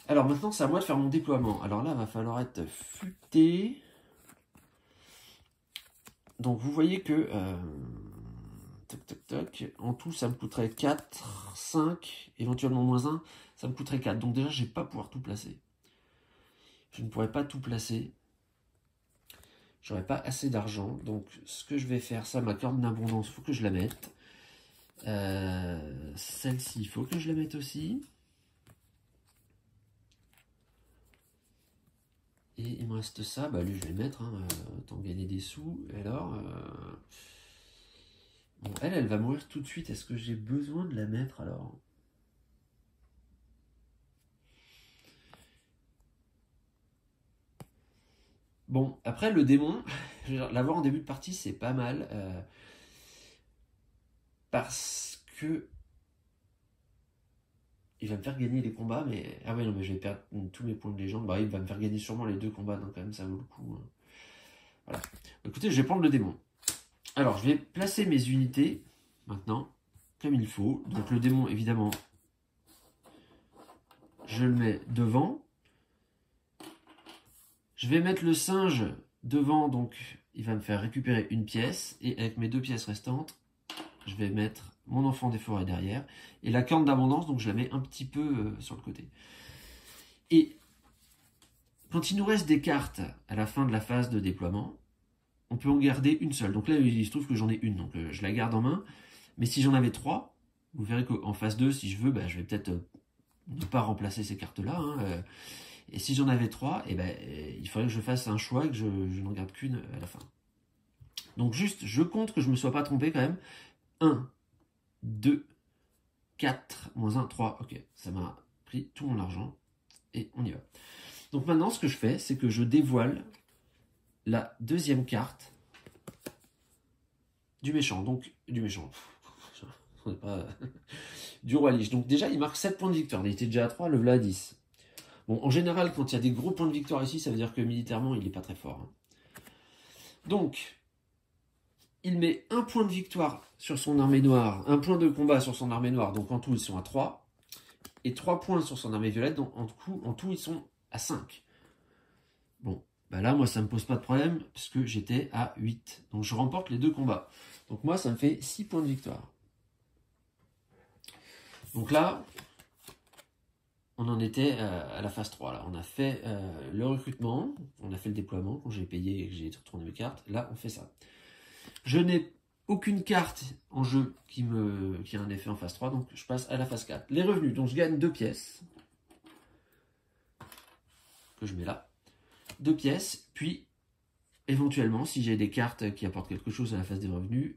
Alors maintenant, c'est à moi de faire mon déploiement. Alors là, il va falloir être futé. Donc vous voyez que... toc, toc, toc. En tout, ça me coûterait 4, 5, éventuellement moins 1. Ça me coûterait 4. Donc déjà, je ne vais pas pouvoir tout placer. Je ne pourrais pas tout placer. J'aurais pas assez d'argent. Donc ce que je vais faire, ça, ma corne d'abondance, il faut que je la mette. Celle-ci, il faut que je la mette aussi. Et il me reste ça, bah lui je vais le mettre, hein, autant gagner des sous. Et alors, bon, elle va mourir tout de suite. Est-ce que j'ai besoin de la mettre alors? Bon, après le démon, l'avoir en début de partie c'est pas mal. Parce que il va me faire gagner les combats, mais... Ah ouais, non, mais je vais perdre tous mes points de légende. Bah, il va me faire gagner sûrement les 2 combats, donc quand même, ça vaut le coup. Hein. Voilà. Écoutez, je vais prendre le démon. Alors, je vais placer mes unités, maintenant, comme il faut. Donc, le démon, évidemment, je le mets devant. Je vais mettre le singe devant, donc il va me faire récupérer une pièce. Et avec mes 2 pièces restantes, je vais mettre mon enfant des forêts derrière. Et la corne d'abondance, donc je la mets un petit peu sur le côté. Et quand il nous reste des cartes à la fin de la phase de déploiement, on peut en garder une seule. Donc là, il se trouve que j'en ai une, donc je la garde en main. Mais si j'en avais 3, vous verrez qu'en phase 2, si je veux, bah, je vais peut-être ne pas remplacer ces cartes-là. Hein, et si j'en avais 3, eh ben, il faudrait que je fasse un choix et que je n'en garde qu'une à la fin. Donc juste, je compte que je ne me sois pas trompé quand même. 1, 2, 4, moins 1, 3. Ok, ça m'a pris tout mon argent. Et on y va. Donc maintenant, ce que je fais, c'est que je dévoile la deuxième carte du méchant. Donc, du méchant. Pas... du roi Lich. Donc déjà, il marque 7 points de victoire. Il était déjà à 3, le voilà à 10. Bon, en général, quand il y a des gros points de victoire ici, ça veut dire que militairement, il n'est pas très fort. Hein. Donc, il met 1 point de victoire sur son armée noire, 1 point de combat sur son armée noire, donc en tout, ils sont à 3. Et 3 points sur son armée violette, donc en tout, ils sont à 5. Bon, bah là, moi, ça ne me pose pas de problème, puisque j'étais à 8. Donc, je remporte les 2 combats. Donc, moi, ça me fait 6 points de victoire. Donc là, on en était à la phase 3. Là. On a fait le recrutement, on a fait le déploiement, quand j'ai payé et que j'ai retourné mes cartes. Là, on fait ça. Je n'ai aucune carte en jeu qui a un effet en phase 3, donc je passe à la phase 4. Les revenus, donc je gagne 2 pièces, que je mets là. 2 pièces, puis éventuellement, si j'ai des cartes qui apportent quelque chose à la phase des revenus,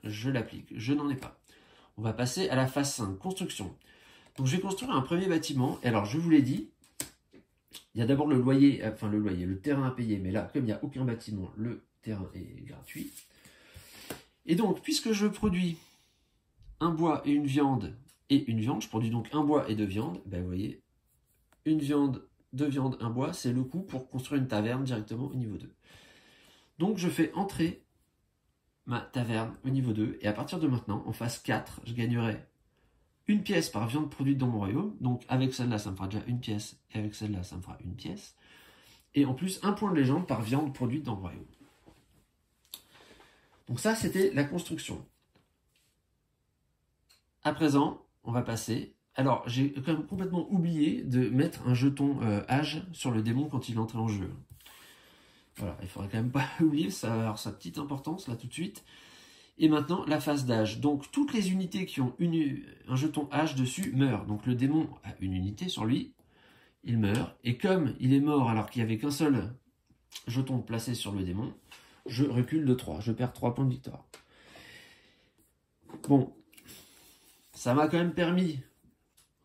je l'applique. Je n'en ai pas. On va passer à la phase 5, construction. Donc je vais construire un premier bâtiment. Et alors je vous l'ai dit, il y a d'abord le loyer, le terrain à payer. Mais là, comme il n'y a aucun bâtiment, le terrain est gratuit. Et donc, puisque je produis un bois et une viande, je produis donc un bois et 2 viandes, ben vous voyez, une viande, 2 viandes, un bois, c'est le coût pour construire une taverne directement au niveau 2. Donc je fais entrer ma taverne au niveau 2, et à partir de maintenant, en phase 4, je gagnerai une pièce par viande produite dans mon royaume, donc avec celle-là, ça me fera déjà une pièce, et avec celle-là, ça me fera une pièce, et en plus, un point de légende par viande produite dans le royaume. Donc ça, c'était la construction. À présent, on va passer... Alors, j'ai quand même complètement oublié de mettre un jeton âge sur le démon quand il est entré en jeu. Voilà, il faudrait quand même pas oublier, ça va avoir sa petite importance là tout de suite. Et maintenant, la phase d'âge. Donc, toutes les unités qui ont un jeton âge dessus meurent. Donc, le démon a une unité sur lui, il meurt. Et comme il est mort alors qu'il n'y avait qu'un seul jeton placé sur le démon, je recule de 3. Je perds 3 points de victoire. Bon, ça m'a quand même permis,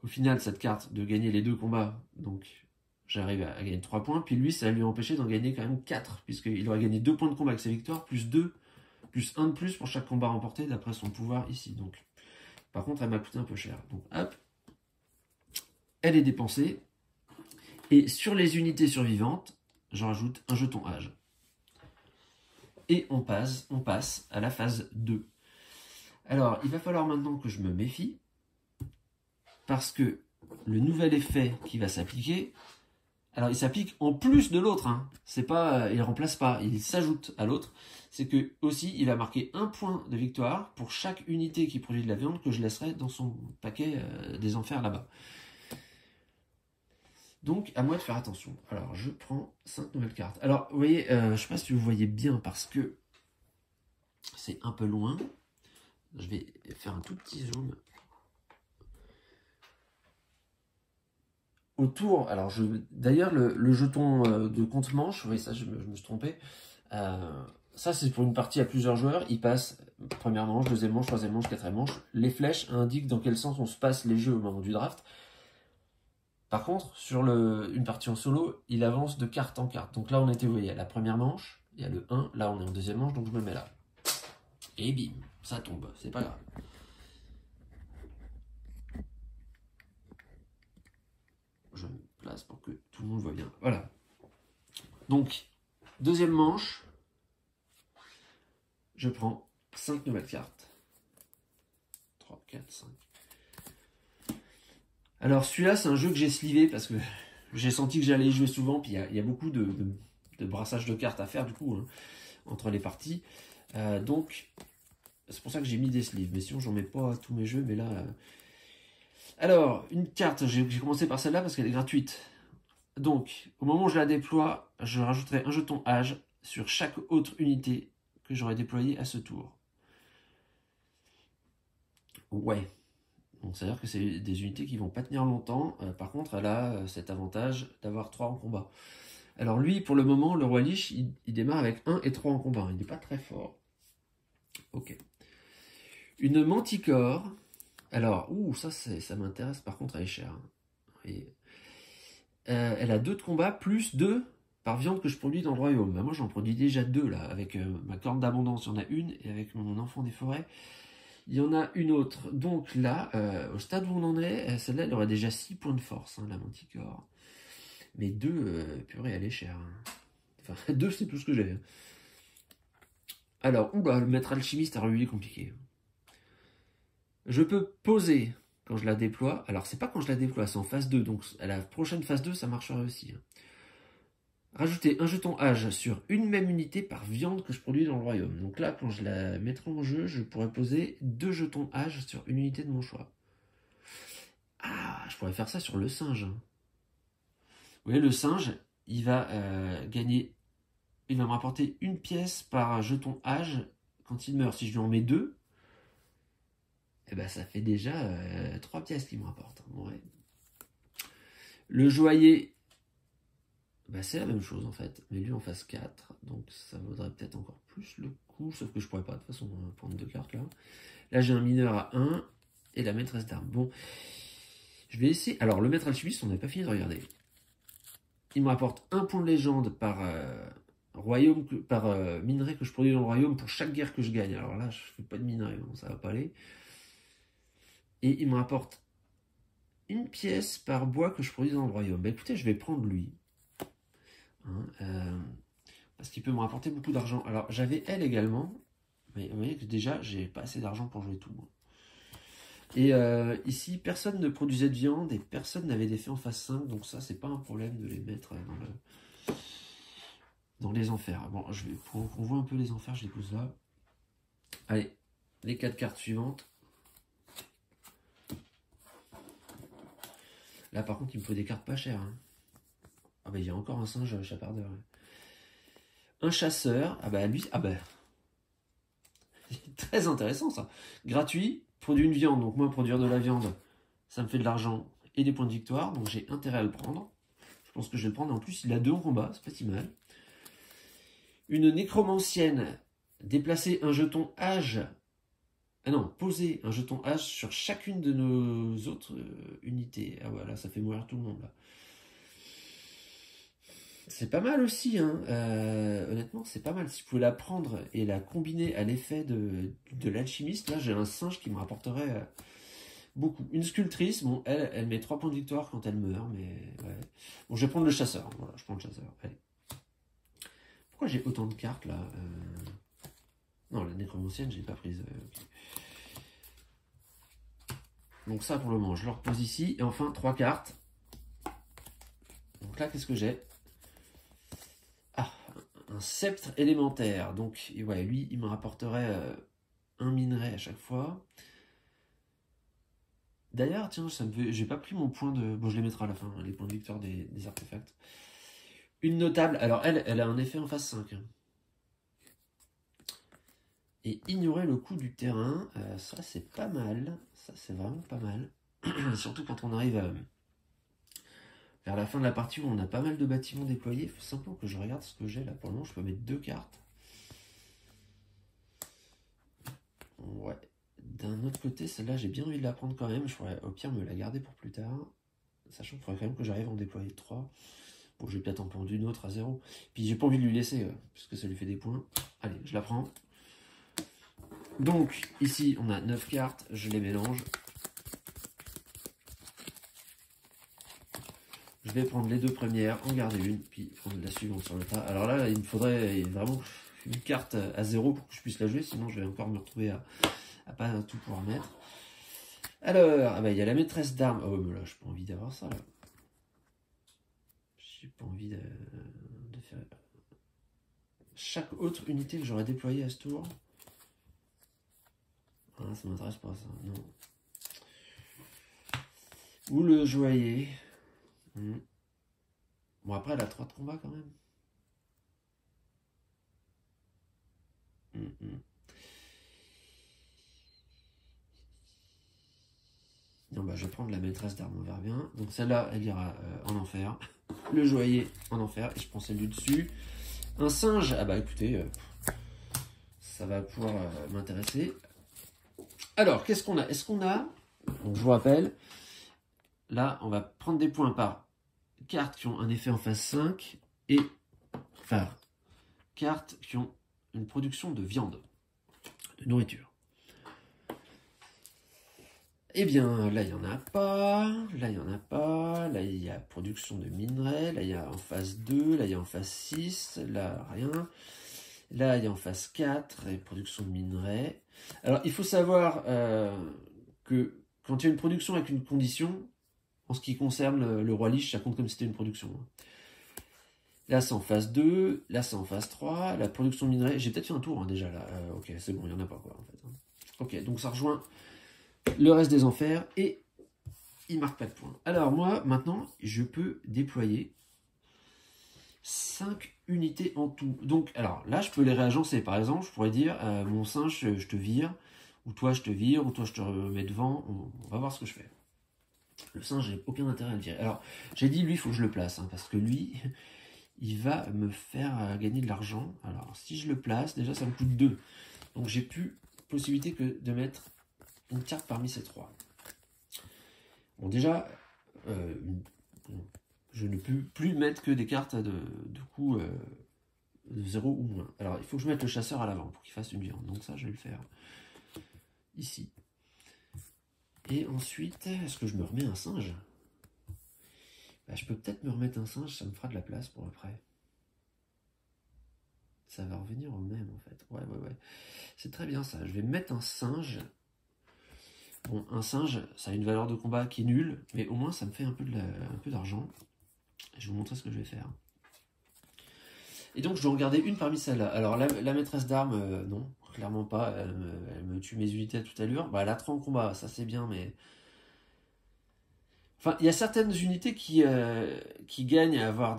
au final, cette carte, de gagner les 2 combats. Donc, j'arrive à gagner 3 points. Puis lui, ça lui a empêché d'en gagner quand même 4. Puisqu'il aurait gagné 2 points de combat avec ses victoires, plus 2, plus 1 de plus pour chaque combat remporté, d'après son pouvoir ici. Donc, par contre, elle m'a coûté un peu cher. Donc, hop. Elle est dépensée. Et sur les unités survivantes, j'en rajoute un jeton âge. Et on passe à la phase 2. Alors, il va falloir maintenant que je me méfie. Parce que le nouvel effet qui va s'appliquer, alors il s'applique en plus de l'autre, hein. C'est pas, il ne remplace pas, il s'ajoute à l'autre. C'est que aussi il va marquer 1 point de victoire pour chaque unité qui produit de la viande que je laisserai dans son paquet des enfers là-bas. Donc à moi de faire attention. Alors je prends 5 nouvelles cartes. Alors vous voyez, je ne sais pas si vous voyez bien parce que c'est un peu loin. Je vais faire un tout petit zoom. Autour, alors d'ailleurs le jeton de compte-manche, vous voyez ça, je me suis trompé. Ça c'est pour une partie à plusieurs joueurs, il passe première manche, deuxième manche, troisième manche, quatrième manche. Les flèches indiquent dans quel sens on se passe les jeux au moment du draft. Par contre, sur une partie en solo, il avance de carte en carte. Donc là on était, vous voyez, à la première manche, il y a le 1, là on est en deuxième manche, donc je me mets là. Et bim, ça tombe, c'est pas grave. Je me place pour que tout le monde voit bien. Voilà. Donc, deuxième manche, je prends 5 nouvelles cartes. 3, 4, 5. Alors, celui-là, c'est un jeu que j'ai slivé parce que j'ai senti que j'allais y jouer souvent. Puis, il y a beaucoup de brassage de cartes à faire, du coup, hein, entre les parties. Donc, c'est pour ça que j'ai mis des sleeves. Mais sinon, j'en mets pas à tous mes jeux. Mais là... Alors, une carte, j'ai commencé par celle-là parce qu'elle est gratuite. Donc, au moment où je la déploie, je rajouterai un jeton âge sur chaque autre unité que j'aurais déployée à ce tour. Ouais. Donc, c'est-à-dire que c'est des unités qui vont pas tenir longtemps. Par contre, elle a cet avantage d'avoir 3 en combat. Alors lui, pour le moment, le roi Lich, il démarre avec 1 et 3 en combat. Il n'est pas très fort. Ok. Une manticore. Alors, ça m'intéresse. Par contre, elle est chère. Et, elle a 2 de combat plus 2 par viande que je produis dans le royaume. Bah, moi, j'en produis déjà 2 là. Avec ma corne d'abondance, il y en a une. Et avec mon enfant des forêts, il y en a une autre. Donc là, au stade où on en est, celle-là, elle aurait déjà 6 points de force, hein, la manticore. Mais 2, purée, elle est chère. Hein. Enfin, 2, c'est tout ce que j'ai. Alors, le maître alchimiste à lui est compliqué. Je peux poser quand je la déploie. Alors, c'est pas quand je la déploie, c'est en phase 2. Donc, à la prochaine phase 2, ça marchera aussi. Hein. Rajouter un jeton âge sur une même unité par viande que je produis dans le royaume. Donc là, quand je la mettrai en jeu, je pourrais poser 2 jetons âge sur une unité de mon choix. Ah, je pourrais faire ça sur le singe. Vous voyez, le singe, il va gagner... Il va me rapporter une pièce par jeton âge quand il meurt. Si je lui en mets 2, eh ben, ça fait déjà 3 pièces qu'il me rapporte. Ouais. Le joaillier, Bah, c'est la même chose en fait, mais lui en face 4, donc ça vaudrait peut-être encore plus le coup, sauf que je pourrais pas de toute façon prendre 2 cartes là. Là j'ai un mineur à 1 et la maîtresse d'armes. Bon, je vais essayer. Alors le maître alchimiste, on n'a pas fini de regarder. Il me rapporte 1 point de légende par royaume, par minerai que je produis dans le royaume pour chaque guerre que je gagne. Alors là je fais pas de minerai, bon, ça va pas aller. Et il me rapporte une pièce par bois que je produis dans le royaume. Bah écoutez, je vais prendre lui. Hein, parce qu'il peut me rapporter beaucoup d'argent. Alors j'avais elle également, mais vous voyez que déjà j'ai pas assez d'argent pour jouer tout. Et ici personne ne produisait de viande et personne n'avait d'effet en phase 5, donc ça c'est pas un problème de les mettre dans les enfers. Bon, je vais, pour qu'on voit un peu les enfers, je les pose là. Allez, les 4 cartes suivantes. Là par contre il me faut des cartes pas chères. Hein. Ah bah il y a encore un singe chapardeur. Un chasseur, ah bah lui, ah bah très intéressant ça. Gratuit, produit une viande, donc moi produire de la viande, ça me fait de l'argent et des points de victoire, donc j'ai intérêt à le prendre. Je pense que je vais le prendre, en plus il a 2 en combat, c'est pas si mal. Une nécromancienne, déplacer un jeton âge, ah non, poser un jeton âge sur chacune de nos autres unités. Ah voilà, ça fait mourir tout le monde là. C'est pas mal aussi, hein. Honnêtement, c'est pas mal. Si je pouvais la prendre et la combiner à l'effet de l'alchimiste, là j'ai un singe qui me rapporterait beaucoup. Une sculptrice, bon, elle met 3 points de victoire quand elle meurt, mais ouais. Bon, je vais prendre le chasseur. Voilà, je prends le chasseur. Allez. Pourquoi j'ai autant de cartes là Non, la nécromancienne, je l'ai pas prise. Okay. Donc ça pour le moment, je le repose ici. Et enfin, 3 cartes. Donc là, qu'est-ce que j'ai? Ah, un sceptre élémentaire. Donc, ouais, lui, il me rapporterait un minerai à chaque fois. D'ailleurs, tiens, j'ai pas pris mon point de... Bon, je les mettrai à la fin, hein, les points de victoire des artefacts. Une notable. Alors, elle a un effet en phase 5. Hein. Et ignorer le coût du terrain, ça, c'est pas mal. Ça, c'est vraiment pas mal. Surtout quand on arrive vers la fin de la partie où on a pas mal de bâtiments déployés. Il faut simplement que je regarde ce que j'ai là. Pour le moment, je peux mettre 2 cartes. Ouais. D'un autre côté, celle-là, j'ai bien envie de la prendre quand même. Je pourrais au pire me la garder pour plus tard. Sachant qu'il faudrait quand même que j'arrive à en déployer 3. Bon, je vais peut-être en prendre une autre à 0. Puis j'ai pas envie de lui laisser, puisque ça lui fait des points. Allez, je la prends. Donc, ici, on a 9 cartes. Je les mélange. Je vais prendre les 2 premières, en garder une, puis prendre la suivante sur le tas. Alors là, il me faudrait vraiment une carte à 0 pour que je puisse la jouer, sinon je vais encore me retrouver à pas tout pouvoir mettre. Alors, ah bah, il y a la maîtresse d'armes. Oh, mais là, j'ai pas envie d'avoir ça, là. J'ai pas envie de faire... Chaque autre unité que j'aurais déployée à ce tour. Ah, ça m'intéresse pas, ça, non. Ou le joaillier. Bon, après, elle a 3 de combat, quand même. Non, bah, je vais prendre la maîtresse d'armes, on verra bien. Donc celle-là, elle ira en enfer. Le joaillier en enfer. Et je prends celle du dessus. Un singe. Ah bah écoutez, ça va pouvoir m'intéresser. Alors, qu'est-ce qu'on a? Est-ce qu'on a... Donc je vous rappelle, là, on va prendre des points par cartes qui ont un effet en phase 5 et par cartes qui ont une production de viande, de nourriture. Eh bien, là, il n'y en a pas. Là, il n'y en a pas. Là, il y a production de minerais. Là, il y a en phase 2. Là, il y a en phase 6. Là, rien. Là, il y a en phase 4. Et production de minerais. Alors, il faut savoir que quand il y a une production avec une condition, en ce qui concerne le roi Lich, ça compte comme si c'était une production. Là, c'est en phase 2. Là, c'est en phase 3. La production de minerais. J'ai peut-être fait un tour hein, déjà là. Ok, c'est bon, il n'y en a pas quoi en fait. Ok, donc ça rejoint le reste des enfers et il marque pas de points. Alors moi, maintenant, je peux déployer 5 unités en tout. Donc, alors là, je peux les réagencer. Par exemple, je pourrais dire, mon singe, je te vire, ou toi, je te vire, ou toi, je te remets devant. On va voir ce que je fais. Le singe, j'ai aucun intérêt à le virer. Alors, j'ai dit, lui, il faut que je le place, hein, parce que lui, il va me faire gagner de l'argent. Alors, si je le place, déjà, ça me coûte 2. Donc, j'ai plus possibilité que de mettre une carte parmi ces 3. Bon, déjà, je ne peux plus mettre que des cartes de coup de 0 ou moins. Alors, il faut que je mette le chasseur à l'avant pour qu'il fasse une viande. Donc ça, je vais le faire ici. Et ensuite, est-ce que je me remets un singe? Bah, je peux peut-être me remettre un singe, ça me fera de la place pour après. Ça va revenir au même, en fait. Ouais. C'est très bien, ça. Je vais mettre un singe. Bon, un singe, ça a une valeur de combat qui est nulle, mais au moins, ça me fait un peu d'argent. Je vais vous montrer ce que je vais faire. Et donc, je dois en garder une parmi celles-là. Alors, la maîtresse d'armes, non, clairement pas. Elle me tue mes unités à toute allure. Bah, elle a 3 en combat, ça c'est bien, mais... Enfin, il y a certaines unités qui gagnent à avoir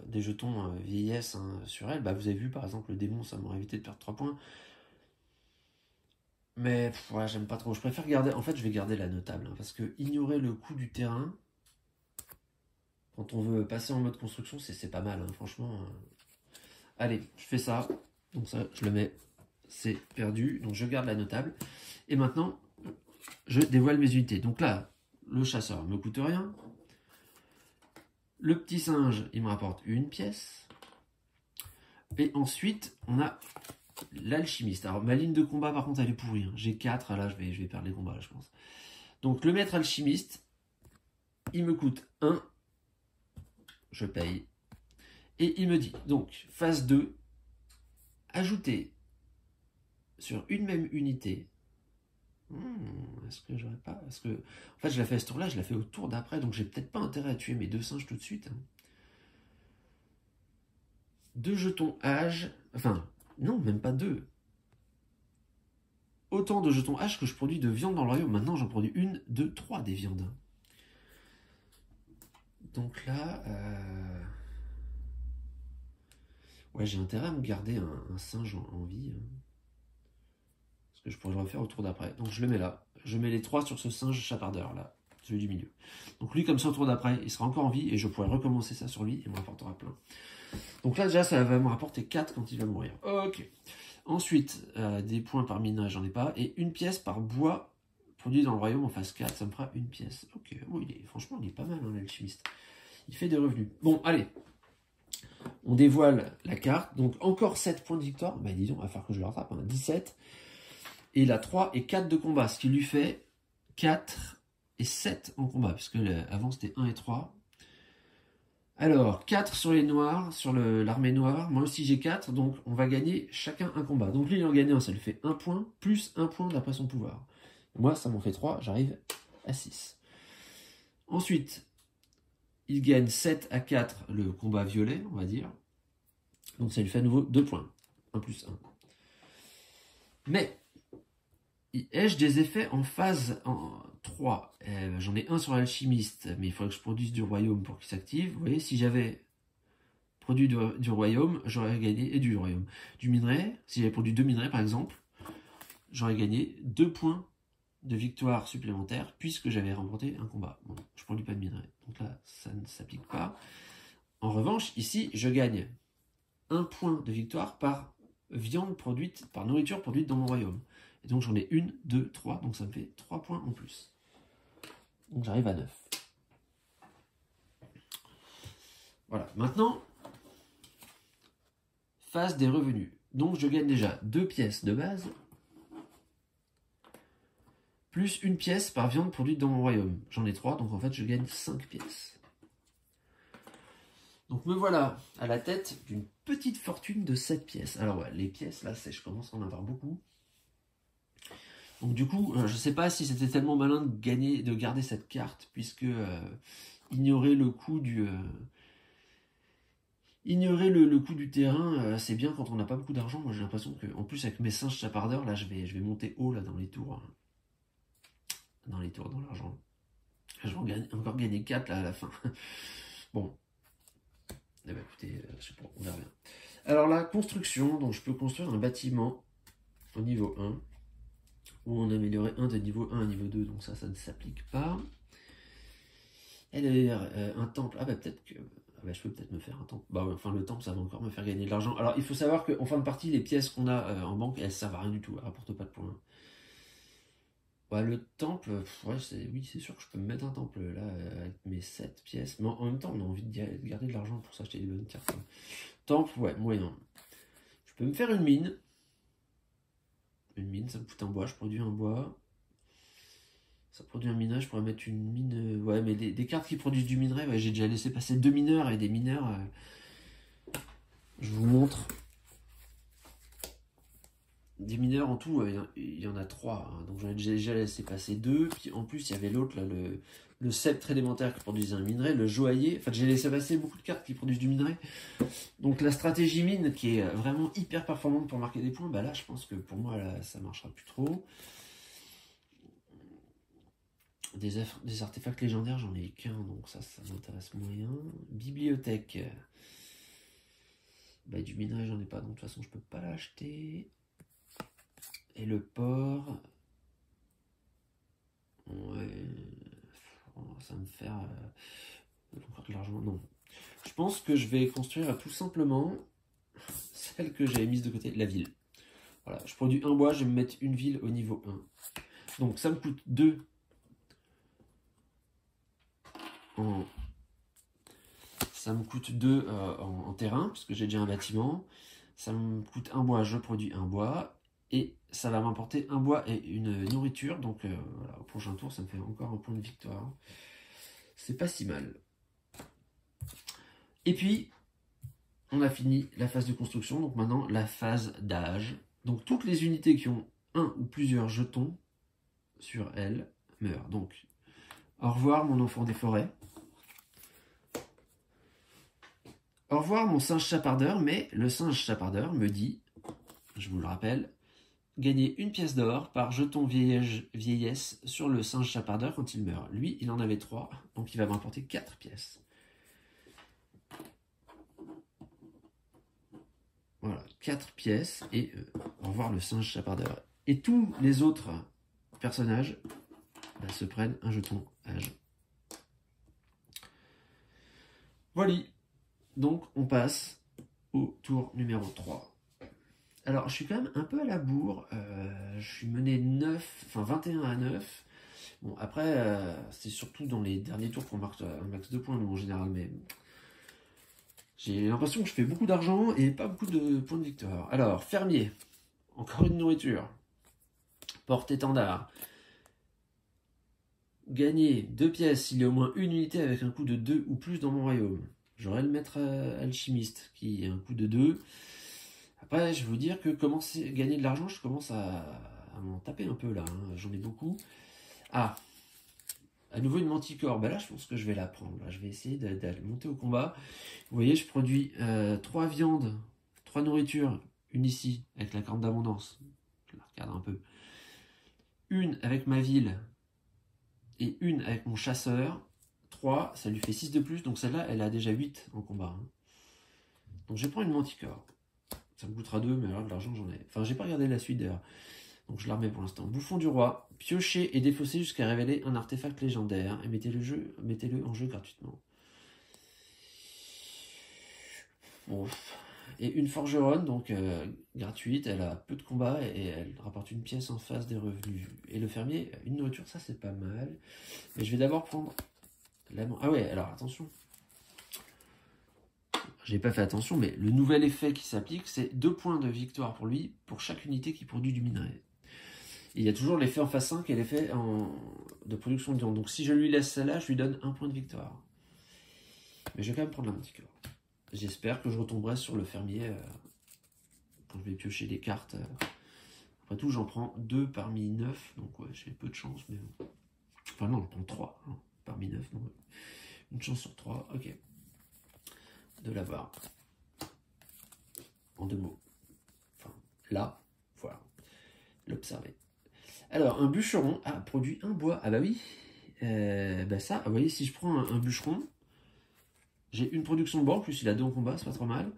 des jetons vieillesse hein, sur elles. Bah, vous avez vu, par exemple, le démon, ça m'aurait évité de perdre 3 points. Mais, ouais, j'aime pas trop. Je préfère garder... En fait, je vais garder la notable, hein, parce que ignorer le coût du terrain, quand on veut passer en mode construction, c'est pas mal, hein, franchement... Allez, je fais ça. Donc ça, je le mets. C'est perdu. Donc je garde la notable. Et maintenant, je dévoile mes unités. Donc là, le chasseur ne me coûte rien. Le petit singe, il me rapporte une pièce. Et ensuite, on a l'alchimiste. Alors ma ligne de combat, par contre, elle est pourrie. Hein. J'ai 4. Là, je vais perdre les combats, là, je pense. Donc le maître alchimiste, il me coûte 1. Je paye. Et il me dit, donc, phase 2, ajouter sur une même unité. Est-ce que j'aurais pas... Parce que, en fait, je l'ai fait à ce tour-là, je l'ai fait au tour d'après, donc j'ai peut-être pas intérêt à tuer mes 2 singes tout de suite. 2 jetons âge... Enfin, non, même pas 2. Autant de jetons âge que je produis de viande dans le royaume. Maintenant, j'en produis 1, 2, 3 des viandes. Donc là... Ouais, j'ai intérêt à me garder un singe en vie. Parce que je pourrais le refaire au tour d'après. Donc je le mets là. Je mets les 3 sur ce singe chapardeur là. Celui du milieu. Donc lui, comme ça, au tour d'après, il sera encore en vie. Et je pourrai recommencer ça sur lui. Et il me rapportera plein. Donc là, déjà, ça va me rapporter 4 quand il va mourir. Ok. Ensuite, des points par minerai, j'en ai pas. Et une pièce par bois produit dans le royaume en phase 4. Ça me fera une pièce. Ok. Oh, franchement, il est pas mal, hein, l'alchimiste. Il fait des revenus. Bon, allez. On dévoile la carte. Donc encore 7 points de victoire. Bah disons, il va falloir que je le rattrape. Hein. 17. Et il a 3 et 4 de combat. Ce qui lui fait 4 et 7 en combat. Puisque avant c'était 1 et 3. Alors, 4 sur les noirs, sur l'armée noire. Moi aussi j'ai 4. Donc on va gagner chacun un combat. Donc lui il en gagne un. Ça lui fait 1 point. Plus 1 point d'après son pouvoir. Moi ça m'en fait 3. J'arrive à 6. Ensuite... Il gagne 7 à 4 le combat violet, on va dire. Donc ça lui fait à nouveau 2 points. 1 plus 1. Mais, il ai-je des effets en phase 3 J'en ai un sur l'alchimiste, mais il faudrait que je produise du royaume pour qu'il s'active. Vous voyez, si j'avais produit du royaume, j'aurais gagné, et du royaume, du minerai. Si j'avais produit 2 minerais par exemple, j'aurais gagné 2 points de victoire supplémentaire puisque j'avais remporté un combat. Bon, je ne produis pas de minerai, donc là, ça ne s'applique pas. En revanche, ici, je gagne 1 point de victoire par viande produite, par nourriture produite dans mon royaume. Et donc j'en ai 1, 2, 3, donc ça me fait 3 points en plus. Donc j'arrive à 9. Voilà, maintenant, phase des revenus. Donc je gagne déjà 2 pièces de base, plus 1 pièce par viande produite dans mon royaume. J'en ai 3, donc en fait je gagne 5 pièces. Donc me voilà à la tête d'une petite fortune de 7 pièces. Alors ouais, les pièces là, je commence à en avoir beaucoup. Donc du coup, je ne sais pas si c'était tellement malin de garder cette carte, puisque ignorer le coût du... Ignorer le coût du terrain, c'est bien quand on n'a pas beaucoup d'argent. Moi j'ai l'impression que, en plus avec mes singes chapardeurs, là je vais monter haut là dans les tours. Dans l'argent. Je vais encore gagner 4 là à la fin. Bon. Eh ben écoutez, je sais pas, on verra bien. Alors la construction, donc je peux construire un bâtiment au niveau 1, ou en améliorer un de niveau 1 à niveau 2, donc ça ne s'applique pas. Un temple. Ah bah peut-être que... Ah bah je peux peut-être me faire un temple. Bah ouais, enfin le temple ça va encore me faire gagner de l'argent. Alors il faut savoir qu'en fin de partie, les pièces qu'on a en banque, elles servent à rien du tout. Elles rapportent pas de points. Ouais, le temple, ouais, oui, c'est sûr que je peux me mettre un temple là avec mes 7 pièces. Mais en même temps, on a envie de garder de l'argent pour s'acheter des bonnes cartes. Temple, ouais, moyen. Je peux me faire une mine. Une mine, ça me coûte un bois. Je produis un bois. Ça produit un minage. Je pourrais mettre une mine. Ouais, mais des cartes qui produisent du minerai, ouais, j'ai déjà laissé passer 2 mineurs et des mineurs. Je vous montre. Des mineurs en tout, il y en a 3. Hein, donc j'en ai déjà laissé passer 2. Puis en plus, il y avait l'autre, là, le sceptre élémentaire qui produisait un minerai, le joaillier. Enfin, j'ai laissé passer beaucoup de cartes qui produisent du minerai. Donc la stratégie mine, qui est vraiment hyper performante pour marquer des points, bah là, je pense que pour moi, là, ça marchera plus trop. Des artefacts légendaires, j'en ai qu'un, donc ça m'intéresse moyen. Bibliothèque. Bah, du minerai, j'en ai pas, donc de toute façon, je peux pas l'acheter. Et le port... Ouais... Ça va me faire... encore de l'argent, non. Je pense que je vais construire tout simplement celle que j'avais mise de côté, la ville. Voilà, je produis un bois, je vais me mettre une ville au niveau 1. Donc ça me coûte 2 en... Ça me coûte 2 en terrain, parce que j'ai déjà un bâtiment. Ça me coûte un bois, je produis un bois. Et ça va m'apporter un bois et une nourriture. Donc voilà, au prochain tour, ça me fait encore un point de victoire. C'est pas si mal. Et puis, on a fini la phase de construction. Donc maintenant, la phase d'âge. Donc toutes les unités qui ont un ou plusieurs jetons sur elles meurent. Donc, au revoir mon enfant des forêts. Au revoir mon singe chapardeur. Mais le singe chapardeur me dit, je vous le rappelle, gagner une pièce d'or par jeton vieillesse sur le singe chapardeur quand il meurt. Lui, il en avait 3, donc il va m'apporter 4 pièces. Voilà, 4 pièces, et au revoir le singe chapardeur. Et tous les autres personnages se prennent un jeton âge. Voilà, donc on passe au tour numéro 3. Alors, je suis quand même un peu à la bourre. Je suis mené 21 à 9. Bon, après, c'est surtout dans les derniers tours qu'on marque un max de points, nous, en général. Mais j'ai l'impression que je fais beaucoup d'argent et pas beaucoup de points de victoire. Alors, fermier. Encore une nourriture. Porte-étendard. Gagner 2 pièces s'il y a au moins une unité avec un coût de 2 ou plus dans mon royaume. J'aurais le maître alchimiste qui a un coût de 2. Après, je veux vous dire que gagner de l'argent, je commence à m'en taper un peu là. Hein. J'en ai beaucoup. Ah, à nouveau une manticore. Ben là, je pense que je vais la prendre. Là, je vais essayer d'aller monter au combat. Vous voyez, je produis 3 viandes, 3 nourritures. Une ici, avec la corne d'abondance. Je la regarde un peu. Une avec ma ville. Et une avec mon chasseur. 3, ça lui fait 6 de plus. Donc celle-là, elle a déjà 8 en combat. Hein. Donc je prends une manticore. Ça me coûtera 2, mais alors de l'argent, j'en ai. Enfin, j'ai pas regardé la suite d'ailleurs. Donc je la remets pour l'instant. Bouffon du roi. Piocher et défausser jusqu'à révéler un artefact légendaire. Et mettez-le en jeu gratuitement. Bon. Et une forgeronne, donc gratuite. Elle a peu de combat et elle rapporte une pièce en face des revenus. Et le fermier, une nourriture, ça c'est pas mal. Mais je vais d'abord prendre la... Ah ouais, alors attention. J'ai pas fait attention, mais le nouvel effet qui s'applique, c'est 2 points de victoire pour lui, pour chaque unité qui produit du minerai. Et il y a toujours l'effet en phase 5 et l'effet de production de viande. Donc si je lui laisse celle-là, je lui donne 1 point de victoire. Mais je vais quand même prendre la manticore. J'espère que je retomberai sur le fermier quand je vais piocher les cartes. Après tout, j'en prends 2 parmi 9, donc ouais, j'ai peu de chance, mais bon. Enfin non, je prends 3 hein, parmi 9, donc une chance sur 3, ok. De l'avoir. En 2 mots. Enfin, là, voilà. L'observer. Alors, un bûcheron a produit un bois. Ah bah oui. Bah ça, vous voyez, si je prends un bûcheron, j'ai une production de bois, en plus il a 2 en combat, c'est pas trop mal.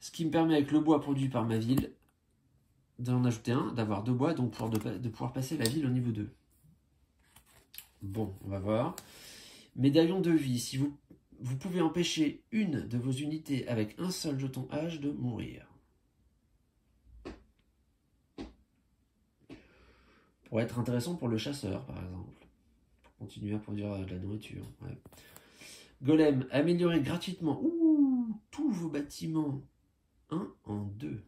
Ce qui me permet avec le bois produit par ma ville d'en ajouter un, d'avoir 2 bois, donc de pouvoir passer la ville au niveau 2. Bon, on va voir. Médaillon de vie. Si vous pouvez empêcher une de vos unités avec un seul jeton H de mourir. Pour être intéressant pour le chasseur, par exemple. Pour continuer à produire de la nourriture. Ouais. Golem, améliorer gratuitement tous vos bâtiments 1 en 2.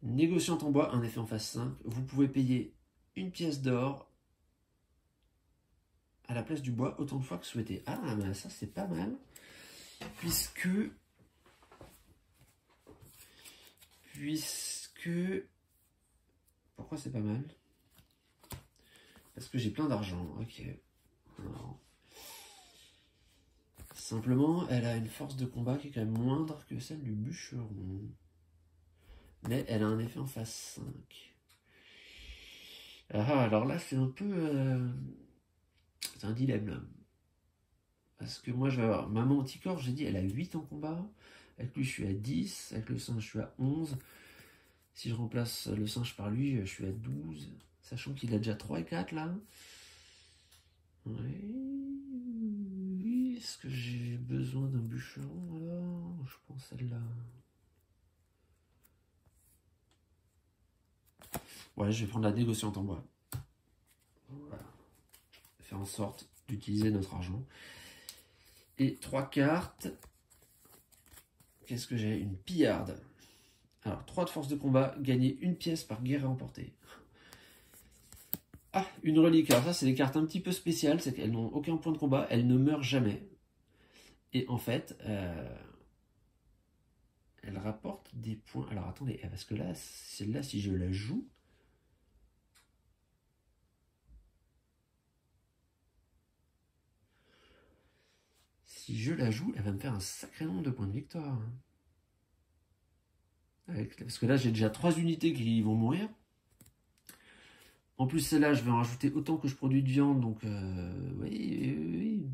Négociante en bois, un effet en phase 5. Vous pouvez payer une pièce d'or à la place du bois autant de fois que souhaité. Ah, mais ça c'est pas mal. Puisque... Pourquoi c'est pas mal? Parce que j'ai plein d'argent. Ok. Alors... Simplement, elle a une force de combat qui est quand même moindre que celle du bûcheron. Mais elle a un effet en phase 5. Ah, alors là, c'est un peu... c'est un dilemme, là. Parce que moi, je vais avoir... Ma manticore, j'ai dit, elle a 8 en combat. Avec lui, je suis à 10. Avec le singe, je suis à 11. Si je remplace le singe par lui, je suis à 12. Sachant qu'il a déjà 3 et 4, là. Oui. Est-ce que j'ai besoin d'un bûcheron, alors? Je pense celle-là. Ouais, je vais prendre la négociante en bois. Voilà. Faire en sorte d'utiliser notre argent. Et 3 cartes. Qu'est-ce que j'ai? Une pillarde. Alors, 3 de force de combat. Gagner une pièce par guerre remportée. Ah, une relique. Alors ça, c'est des cartes un petit peu spéciales. C'est qu'elles n'ont aucun point de combat. Elles ne meurent jamais. Et en fait... elle rapporte des points. Alors, attendez. Parce que là, celle-là, si je la joue... Si je la joue, elle va me faire un sacré nombre de points de victoire. Parce que là, j'ai déjà 3 unités qui vont mourir. En plus, celle-là, je vais en rajouter autant que je produis de viande. Donc, oui.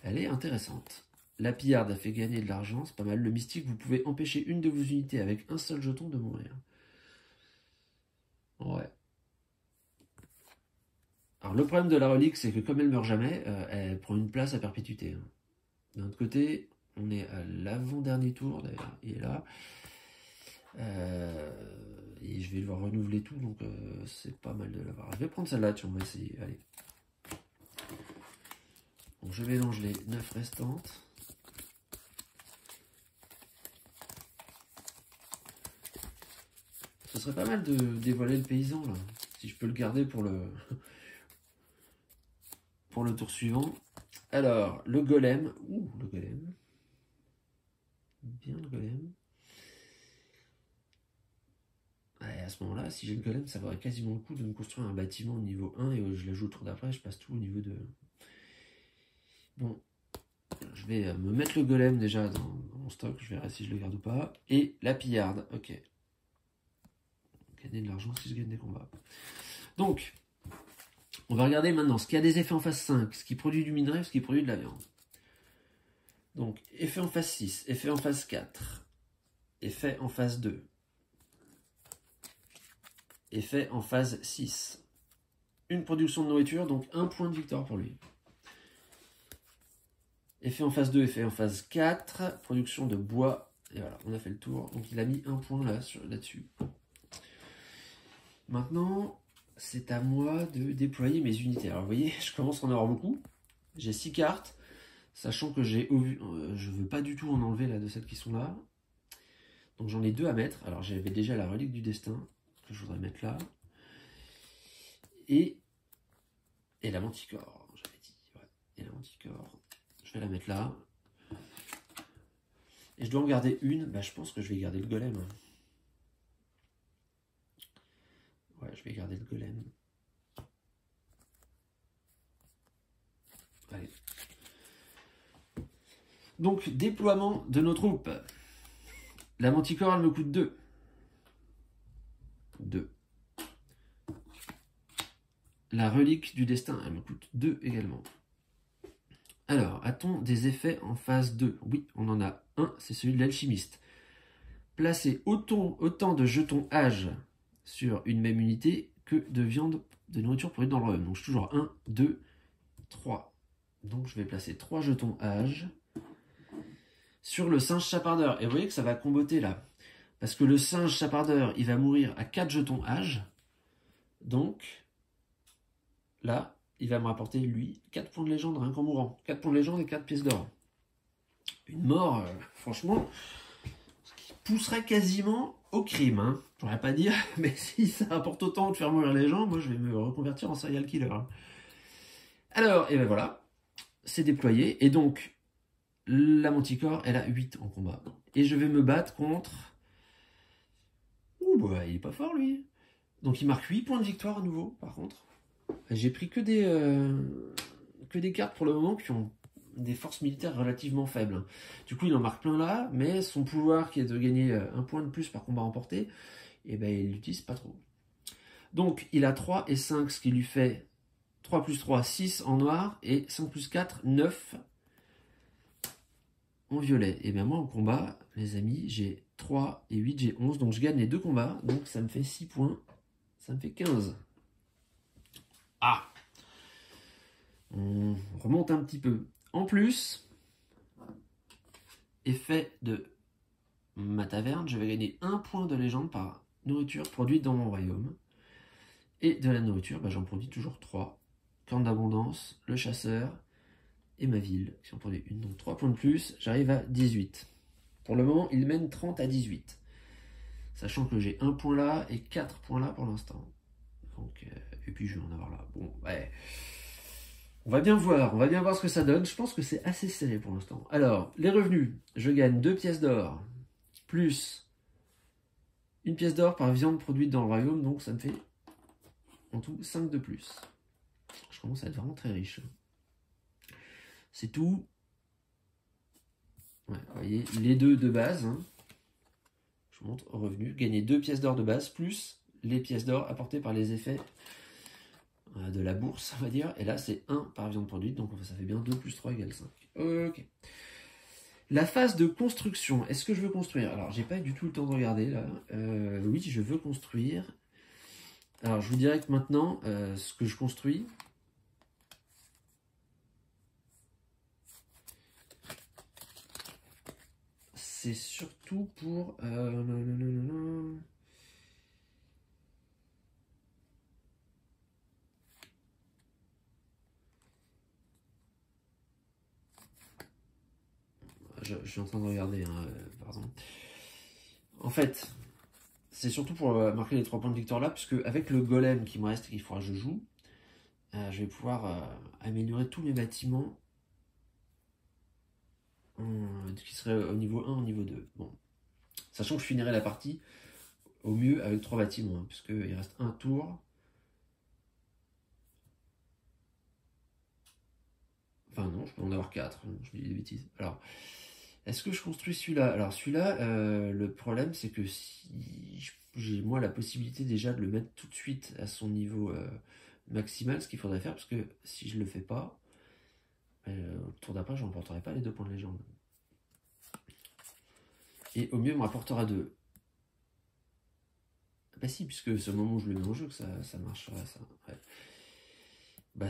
Elle est intéressante. La pillarde a fait gagner de l'argent, c'est pas mal. Le mystique, vous pouvez empêcher une de vos unités avec un seul jeton de mourir. Ouais. Alors, le problème de la relique, c'est que comme elle meurt jamais, elle prend une place à perpétuité. D'un autre côté, on est à l'avant-dernier tour, d'ailleurs, il est là. Et je vais devoir renouveler tout, donc c'est pas mal de l'avoir. Je vais prendre celle-là, on va essayer. Allez. Donc, je mélange les 9 restantes. Ce serait pas mal de dévoiler le paysan, là. Si je peux le garder pour le tour suivant. Alors, le golem. Ouh, le golem. Bien le golem. Ouais, à ce moment-là, si j'ai le golem, ça vaudrait quasiment le coup de me construire un bâtiment au niveau 1 et je l'ajoute le tour d'après, je passe tout au niveau 2. Bon, je vais me mettre le golem déjà dans mon stock, je verrai si je le garde ou pas. Et la pillarde, ok. Gagner de l'argent si je gagne des combats. Donc, on va regarder maintenant ce qui a des effets en phase 5, ce qui produit du minerai, ce qui produit de la viande. Donc, effet en phase 6, effet en phase 4, effet en phase 2, effet en phase 6. Une production de nourriture, donc 1 point de victoire pour lui. Effet en phase 2, effet en phase 4, production de bois. Et voilà, on a fait le tour. Donc il a mis 1 point là-dessus. Maintenant, c'est à moi de déployer mes unités. Alors vous voyez, je commence à en avoir beaucoup. J'ai 6 cartes, sachant que je ne veux pas du tout en enlever là de celles qui sont là. Donc j'en ai 2 à mettre. Alors j'avais déjà la relique du destin que je voudrais mettre là. Et la manticore, j'avais dit. Ouais. Et la manticore, je vais la mettre là. Et je dois en garder une. Bah, je pense que je vais garder le golem. Ouais, je vais garder le golem. Allez. Donc, déploiement de nos troupes. La manticore, elle me coûte 2. 2. La relique du destin, elle me coûte 2 également. Alors, a-t-on des effets en phase 2? Oui, on en a un, c'est celui de l'alchimiste. Placer autant de jetons âge sur une même unité que de viande, de nourriture produite dans le royaume. Donc je suis toujours 1, 2, 3. Donc je vais placer 3 jetons âge sur le singe chapardeur. Et vous voyez que ça va comboter là. Parce que le singe chapardeur, il va mourir à 4 jetons âge. Donc, là, il va me rapporter, lui, 4 points de légende rien qu'en mourant. 4 points de légende et 4 pièces d'or. Une mort, franchement, qui pousserait quasiment au crime. Hein. Je pourrais pas dire, mais si ça rapporte autant de faire mourir les gens, moi je vais me reconvertir en serial killer. Alors, et ben voilà, c'est déployé. Et donc, la Manticore, elle a 8 en combat. Et je vais me battre contre... Ouh, bah, il est pas fort, lui. Donc, il marque 8 points de victoire à nouveau, par contre. J'ai pris que des cartes pour le moment qui ont des forces militaires relativement faibles. Du coup, il en marque plein là, mais son pouvoir qui est de gagner 1 point de plus par combat remporté, eh ben, il l'utilise pas trop. Donc, il a 3 et 5, ce qui lui fait 3 plus 3, 6 en noir, et 5 plus 4, 9 en violet. Et bien moi, en combat, les amis, j'ai 3 et 8, j'ai 11, donc je gagne les 2 combats, donc ça me fait 6 points, ça me fait 15. Ah! On remonte un petit peu. En plus, effet de ma taverne, je vais gagner 1 point de légende par nourriture produite dans mon royaume. Et de la nourriture, bah, j'en produis toujours 3. Corne d'abondance, le chasseur et ma ville, qui en produit une. Donc 3 points de plus, j'arrive à 18. Pour le moment, il mène 30 à 18. Sachant que j'ai 1 point là et 4 points là pour l'instant. Donc, et puis je vais en avoir là. Bon, ouais. On va bien voir ce que ça donne. Je pense que c'est assez serré pour l'instant. Alors, les revenus, je gagne 2 pièces d'or, plus 1 pièce d'or par viande produite dans le royaume, donc ça me fait en tout 5 de plus. Je commence à être vraiment très riche. C'est tout. Ouais, vous voyez, les deux de base. Hein. Je vous montre revenus. Gagner 2 pièces d'or de base, plus les pièces d'or apportées par les effets de la bourse, on va dire. Et là, c'est 1 par viande produite, donc ça fait bien 2 plus 3 égale 5. Ok. La phase de construction. Est-ce que je veux construire? Alors, j'ai pas du tout le temps de regarder, là. Oui, je veux construire. Alors, je vous dirais que maintenant, ce que je construis... c'est surtout pour... Je suis en train de regarder, hein, pardon. En fait, c'est surtout pour marquer les 3 points de victoire là, puisque avec le golem qui me reste et qu'il faudra que je joue, je vais pouvoir améliorer tous mes bâtiments qui seraient au niveau 1, au niveau 2. Bon. Sachant que je finirai la partie au mieux avec 3 bâtiments, hein, puisqu'il reste un tour. Enfin non, je peux en avoir 4, hein, je dis des bêtises. Alors, est-ce que je construis celui-là? Alors celui-là, le problème c'est que si j'ai moi la possibilité déjà de le mettre tout de suite à son niveau maximal, ce qu'il faudrait faire, parce que si je le fais pas, au tour d'après je n'emporterai pas les 2 points de légende. Et au mieux il me rapportera 2. Bah si, puisque c'est au moment où je le mets en jeu que ça marchera ça. Ouais. Bah,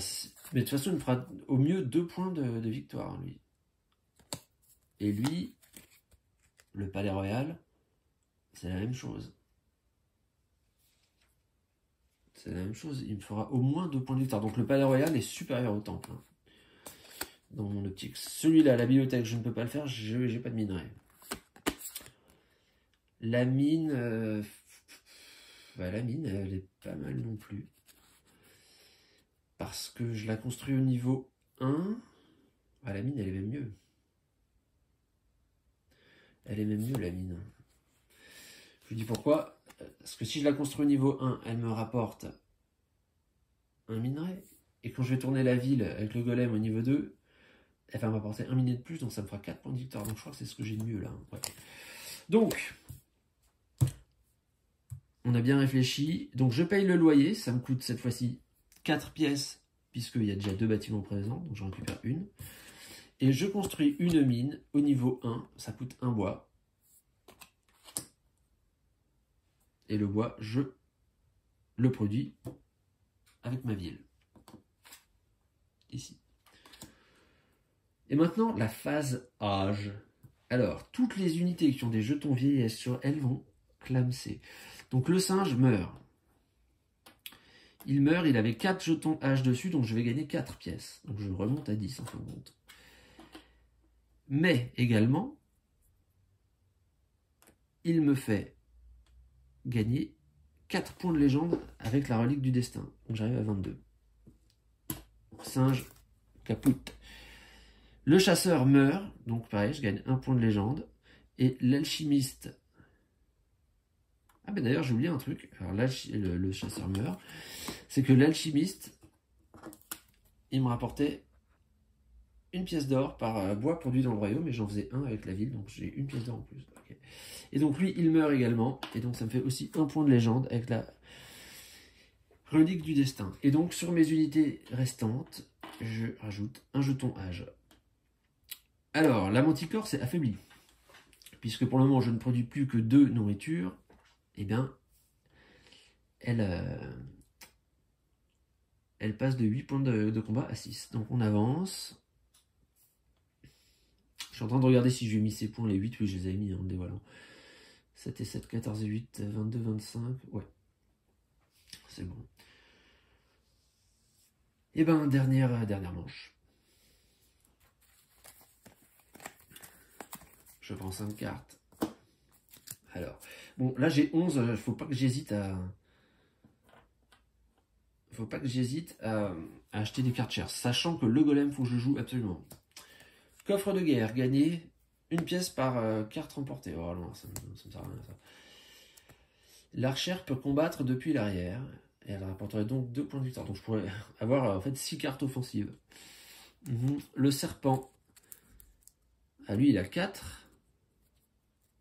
mais de toute façon il me fera au mieux 2 points de victoire lui. Et lui, le palais royal, c'est la même chose. C'est la même chose, il me fera au moins 2 points de victoire. Donc le palais royal est supérieur au temple. Hein, dans mon optique. Celui-là, la bibliothèque, je ne peux pas le faire, je n'ai pas de minerai. La mine, la mine, elle est pas mal non plus. Parce que je la construis au niveau 1. Ah, la mine, elle est même mieux. Elle est même mieux, la mine. Je vous dis pourquoi. Parce que si je la construis au niveau 1, elle me rapporte un minerai. Et quand je vais tourner la ville avec le golem au niveau 2, elle va m'apporter un minerai de plus, donc ça me fera 4 points de victoire. Donc je crois que c'est ce que j'ai de mieux là. Ouais. Donc, on a bien réfléchi. Donc je paye le loyer, ça me coûte cette fois-ci 4 pièces, puisqu'il y a déjà 2 bâtiments présents, donc j'en récupère une. Et je construis une mine au niveau 1, ça coûte 1 bois. Et le bois, je le produit avec ma ville. Ici. Et maintenant, la phase âge. Alors, toutes les unités qui ont des jetons vieillesse sur elles vont clamser. Donc le singe meurt. Il meurt, il avait 4 jetons âge dessus, donc je vais gagner 4 pièces. Donc je remonte à 10 en fin de compte. Mais également, il me fait gagner 4 points de légende avec la relique du destin. Donc j'arrive à 22. Singe, capoute. Le chasseur meurt, donc pareil, je gagne 1 point de légende. Et l'alchimiste... Ah ben d'ailleurs j'ai oublié un truc. Alors le chasseur meurt. C'est que l'alchimiste, il me rapportait une pièce d'or par bois produit dans le royaume, et j'en faisais un avec la ville, donc j'ai une pièce d'or en plus. Okay. Et donc lui, il meurt également, et donc ça me fait aussi 1 point de légende avec la relique du destin. Et donc sur mes unités restantes, je rajoute un jeton âge. Alors, la manticore s'est affaiblie. Puisque pour le moment, je ne produis plus que 2 nourritures, eh bien, elle passe de 8 points de combat à 6. Donc on avance. Je suis en train de regarder si je lui ai mis ces points, les 8, oui, je les avais mis en dévoilant. 7 et 7, 14 et 8, 22, 25, ouais. C'est bon. Et ben, dernière manche. Je prends 5 cartes. Alors, bon, là j'ai 11, il faut pas que j'hésite à... acheter des cartes chères, sachant que le golem, faut que je joue absolument. Coffre de guerre, gagner une pièce par carte remportée. Oh non, ça me sert à rien ça. L'archère peut combattre depuis l'arrière, et elle rapporterait donc 2 points de victoire. Donc je pourrais avoir en fait 6 cartes offensives. Le serpent, lui il a 4,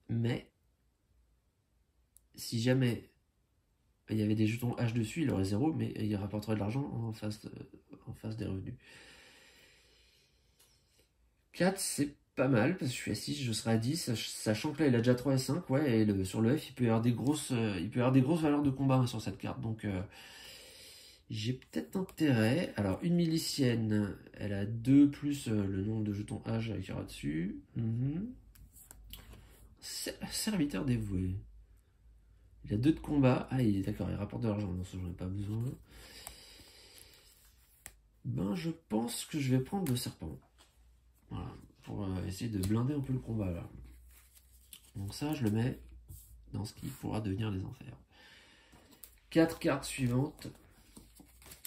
mais si jamais il y avait des jetons H dessus, il aurait 0, mais il rapporterait de l'argent en face des revenus. 4, c'est pas mal, parce que je suis à 6, je serai à 10, sachant que là, il a déjà 3 et 5, ouais, et sur le F, il peut y avoir des grosses, valeurs de combat hein, sur cette carte, donc j'ai peut-être intérêt. Alors, une milicienne, elle a 2 plus le nombre de jetons H qu'il y aura dessus. Serviteur dévoué. Il a 2 de combat. Ah, il est d'accord, il rapporte de l'argent, non, ça j'en ai pas besoin. Ben, je pense que je vais prendre le serpent. Voilà, pour essayer de blinder un peu le combat là. Donc ça, je le mets dans ce qui pourra devenir les enfers. 4 cartes suivantes.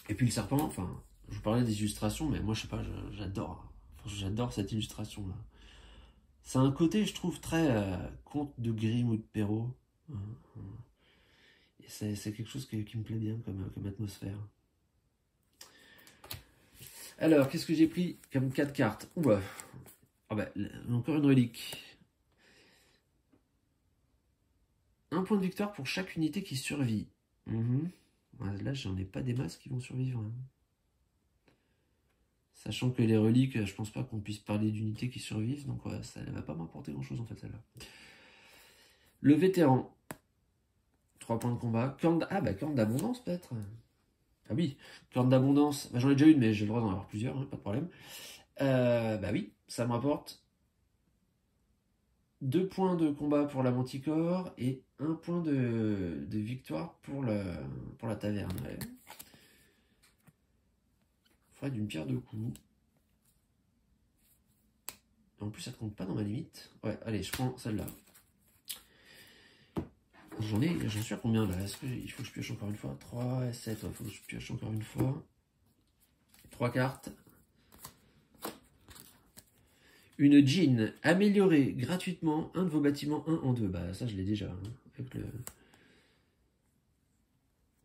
Et puis le serpent, enfin, je vous parlais des illustrations, mais moi je sais pas, j'adore. Enfin, j'adore cette illustration là. C'est un côté, je trouve, très conte de Grimm ou de Perrault. Et c'est quelque chose qui me plaît bien comme atmosphère. Alors, qu'est-ce que j'ai pris comme 4 cartes? Oula. Ah bah, encore une relique. Un point de victoire pour chaque unité qui survit. Là, j'en ai pas des masses qui vont survivre. Hein. Sachant que les reliques, je pense pas qu'on puisse parler d'unités qui survivent. Donc, ouais, ça ne va pas m'apporter grand-chose, en fait, celle-là. Le vétéran. 3 points de combat. Corne d'abondance, peut-être. Ah oui, corne d'abondance. Bah, j'en ai déjà une, mais j'ai le droit d'en avoir plusieurs, hein, pas de problème. Bah oui, ça me rapporte 2 points de combat pour la manticore et 1 point de victoire pour la taverne. Ouais. Faudrait d'une pierre deux coups. En plus, ça ne compte pas dans ma limite. Ouais, allez, je prends celle-là. J'en suis à combien là? Est-ce qu'il faut que je pioche encore une fois? 3 et 7, il faut que je pioche encore une fois. 3 cartes. Une jean, améliorer gratuitement un de vos bâtiments 1 en 2. Bah ça je l'ai déjà. Hein, avec le...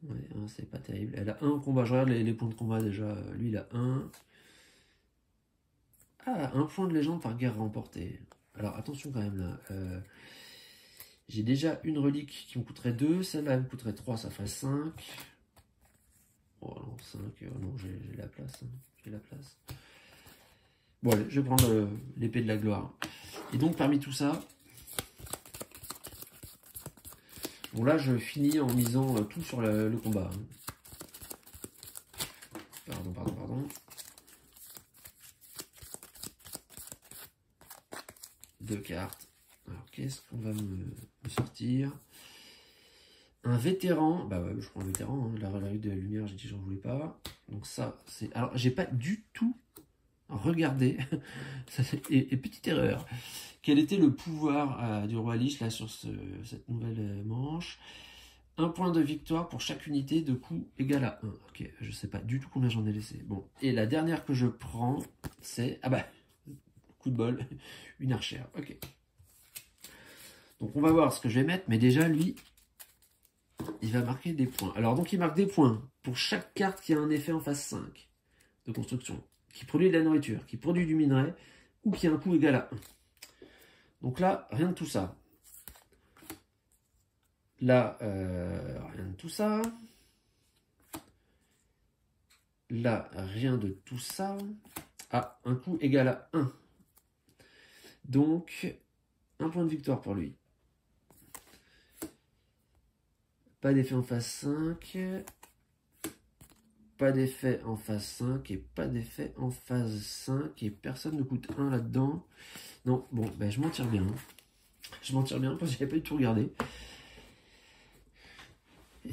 Ouais, hein, c'est pas terrible. Elle a 1 combat. Je regarde les points de combat déjà. Lui il a 1. Ah, 1 point de légende par guerre remportée. Alors attention quand même là. J'ai déjà une relique qui me coûterait 2. Celle-là elle me coûterait 3, ça ferait 5. Oh non, 5. Non, j'ai la place. Hein. J'ai la place. Bon allez, je vais prendre l'épée de la gloire. Et donc parmi tout ça, Bon là je finis en misant tout sur le combat. Pardon. Deux cartes. Alors qu'est-ce qu'on va me sortir? Un vétéran. Bah ouais, je prends un vétéran. Hein. La rue de la lumière, j'ai dit j'en voulais pas. Donc ça, c'est... Alors j'ai pas du tout regardé. et petite erreur. Quel était le pouvoir du roi Lich là sur cette nouvelle manche? Un point de victoire pour chaque unité de coup égal à 1. Ok, je sais pas du tout combien j'en ai laissé. Bon, et la dernière que je prends, c'est... Ah bah, coup de bol, une archère. Ok. Donc on va voir ce que je vais mettre, mais déjà lui, il va marquer des points. Alors donc il marque des points pour chaque carte qui a un effet en phase 5 de construction, qui produit de la nourriture, qui produit du minerai, ou qui a un coût égal à 1. Donc là, rien de tout ça. Là, rien de tout ça. Là, rien de tout ça. Ah, un coût égal à 1. Donc, un point de victoire pour lui. Pas d'effet en phase 5. Pas d'effet en phase 5. Et pas d'effet en phase 5. Et personne ne coûte 1 là-dedans. Non, bon, ben, je m'en tire bien. Je m'en tire bien parce que j'avais pas du tout regardé.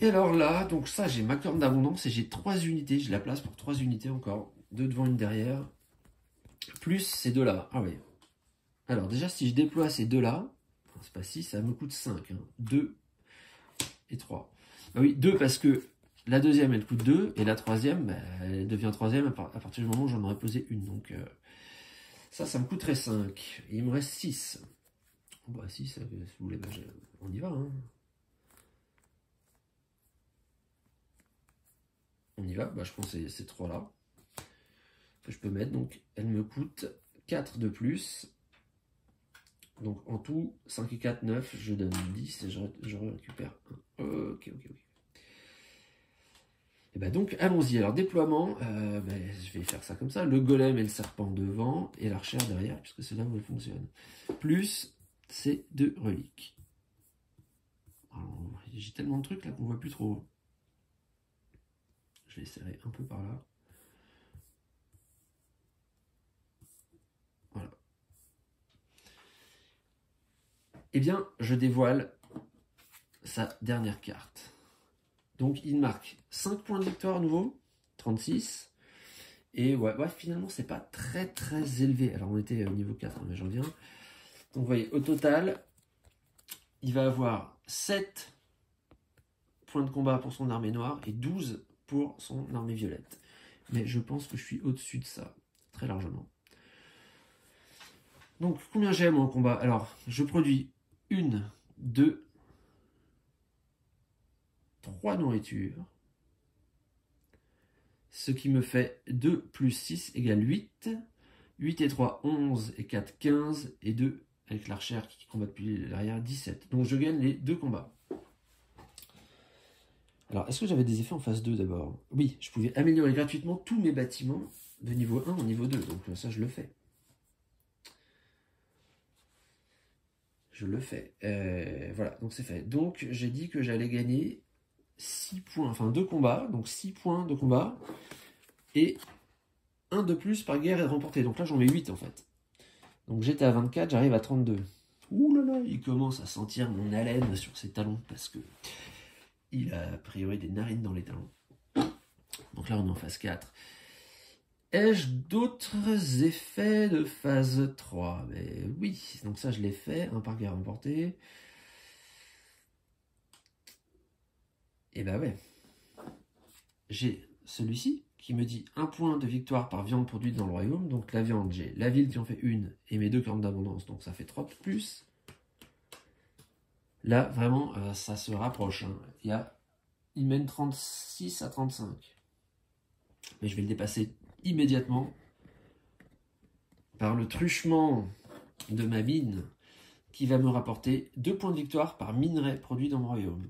Et alors là, donc ça, j'ai ma corne d'abondance et j'ai 3 unités. Je la place pour 3 unités encore. 2 devant, une derrière. Plus ces deux là. Ah oui. Alors déjà, si je déploie ces deux là, c'est pas 6, ça me coûte 5. Hein. 2 et 3. Ah oui, 2 parce que la deuxième, elle coûte 2. Et la troisième, bah, elle devient troisième à partir du moment où j'en aurais posé une. Donc ça me coûterait 5. Et il me reste 6. Bah 6, si vous voulez, bah, on y va. Hein. On y va, bah, je prends ces 3 là que je peux mettre, donc elle me coûte 4 de plus, donc en tout 5 et 4, 9, je donne 10 et je récupère 1. Ok. Et bah donc allons-y, alors déploiement, je vais faire ça comme ça, le golem et le serpent devant, et l'archère derrière, puisque c'est là où elle fonctionne, plus ces 2 reliques. J'ai tellement de trucs là qu'on voit plus trop. Je vais serrer un peu par là. Voilà. Eh bien, je dévoile sa dernière carte. Donc, il marque 5 points de victoire à nouveau, 36. Et ouais, finalement, c'est pas très élevé. Alors, on était au niveau 4, hein, mais j'en reviens. Donc, vous voyez, au total, il va avoir 7 points de combat pour son armée noire et 12 pour son armée violette. Mais je pense que je suis au-dessus de ça, très largement. Donc, combien j'ai en combat? Alors, je produis 1, 2, 3 nourritures. Ce qui me fait 2 plus 6 égale 8. 8 et 3, 11 et 4, 15. Et 2 avec l'archère qui combat depuis l'arrière, 17. Donc je gagne les 2 combats. Alors, est-ce que j'avais des effets en phase 2 d'abord? Oui, je pouvais améliorer gratuitement tous mes bâtiments de niveau 1 au niveau 2. Donc ça, je le fais. Je le fais. Voilà, donc c'est fait. Donc j'ai dit que j'allais gagner 6 points, enfin 2 combats, donc 6 points de combat, et 1 de plus par guerre et remporté. Donc là j'en mets 8 en fait. Donc j'étais à 24, j'arrive à 32. Ouh là là, il commence à sentir mon haleine sur ses talons, parce que il a a priori des narines dans les talons. Donc là on est en phase 4. Ai-je d'autres effets de phase 3? Mais oui, donc ça je l'ai fait, 1 par guerre remportée. Et bah ouais. J'ai celui-ci qui me dit 1 point de victoire par viande produite dans le royaume. Donc la viande, j'ai la ville qui en fait 1 et mes 2 cornes d'abondance. Donc ça fait 3 de plus. Là, vraiment, ça se rapproche. Hein. Il mène 36 à 35. Mais je vais le dépasser immédiatement par le truchement de ma mine qui va me rapporter 2 points de victoire par minerai produit dans le royaume.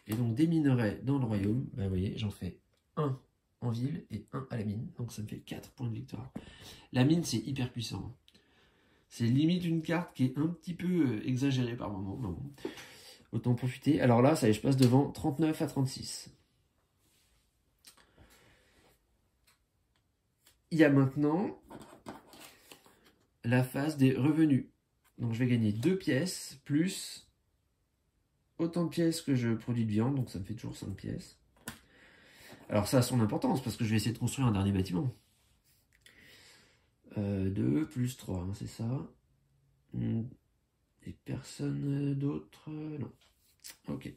Et donc des minerais dans le royaume, vous voyez, j'en fais 1 en ville et 1 à la mine. Donc ça me fait 4 points de victoire. La mine, c'est hyper puissant. C'est limite une carte qui est un petit peu exagérée par moment. Non. Autant profiter. Alors là, ça y est, je passe devant 39 à 36. Il y a maintenant la phase des revenus. Donc je vais gagner 2 pièces plus autant de pièces que je produis de viande. Donc ça me fait toujours 5 pièces. Alors ça a son importance parce que je vais essayer de construire un dernier bâtiment. 2 plus 3, hein, c'est ça. Et personne d'autre? Non. Ok.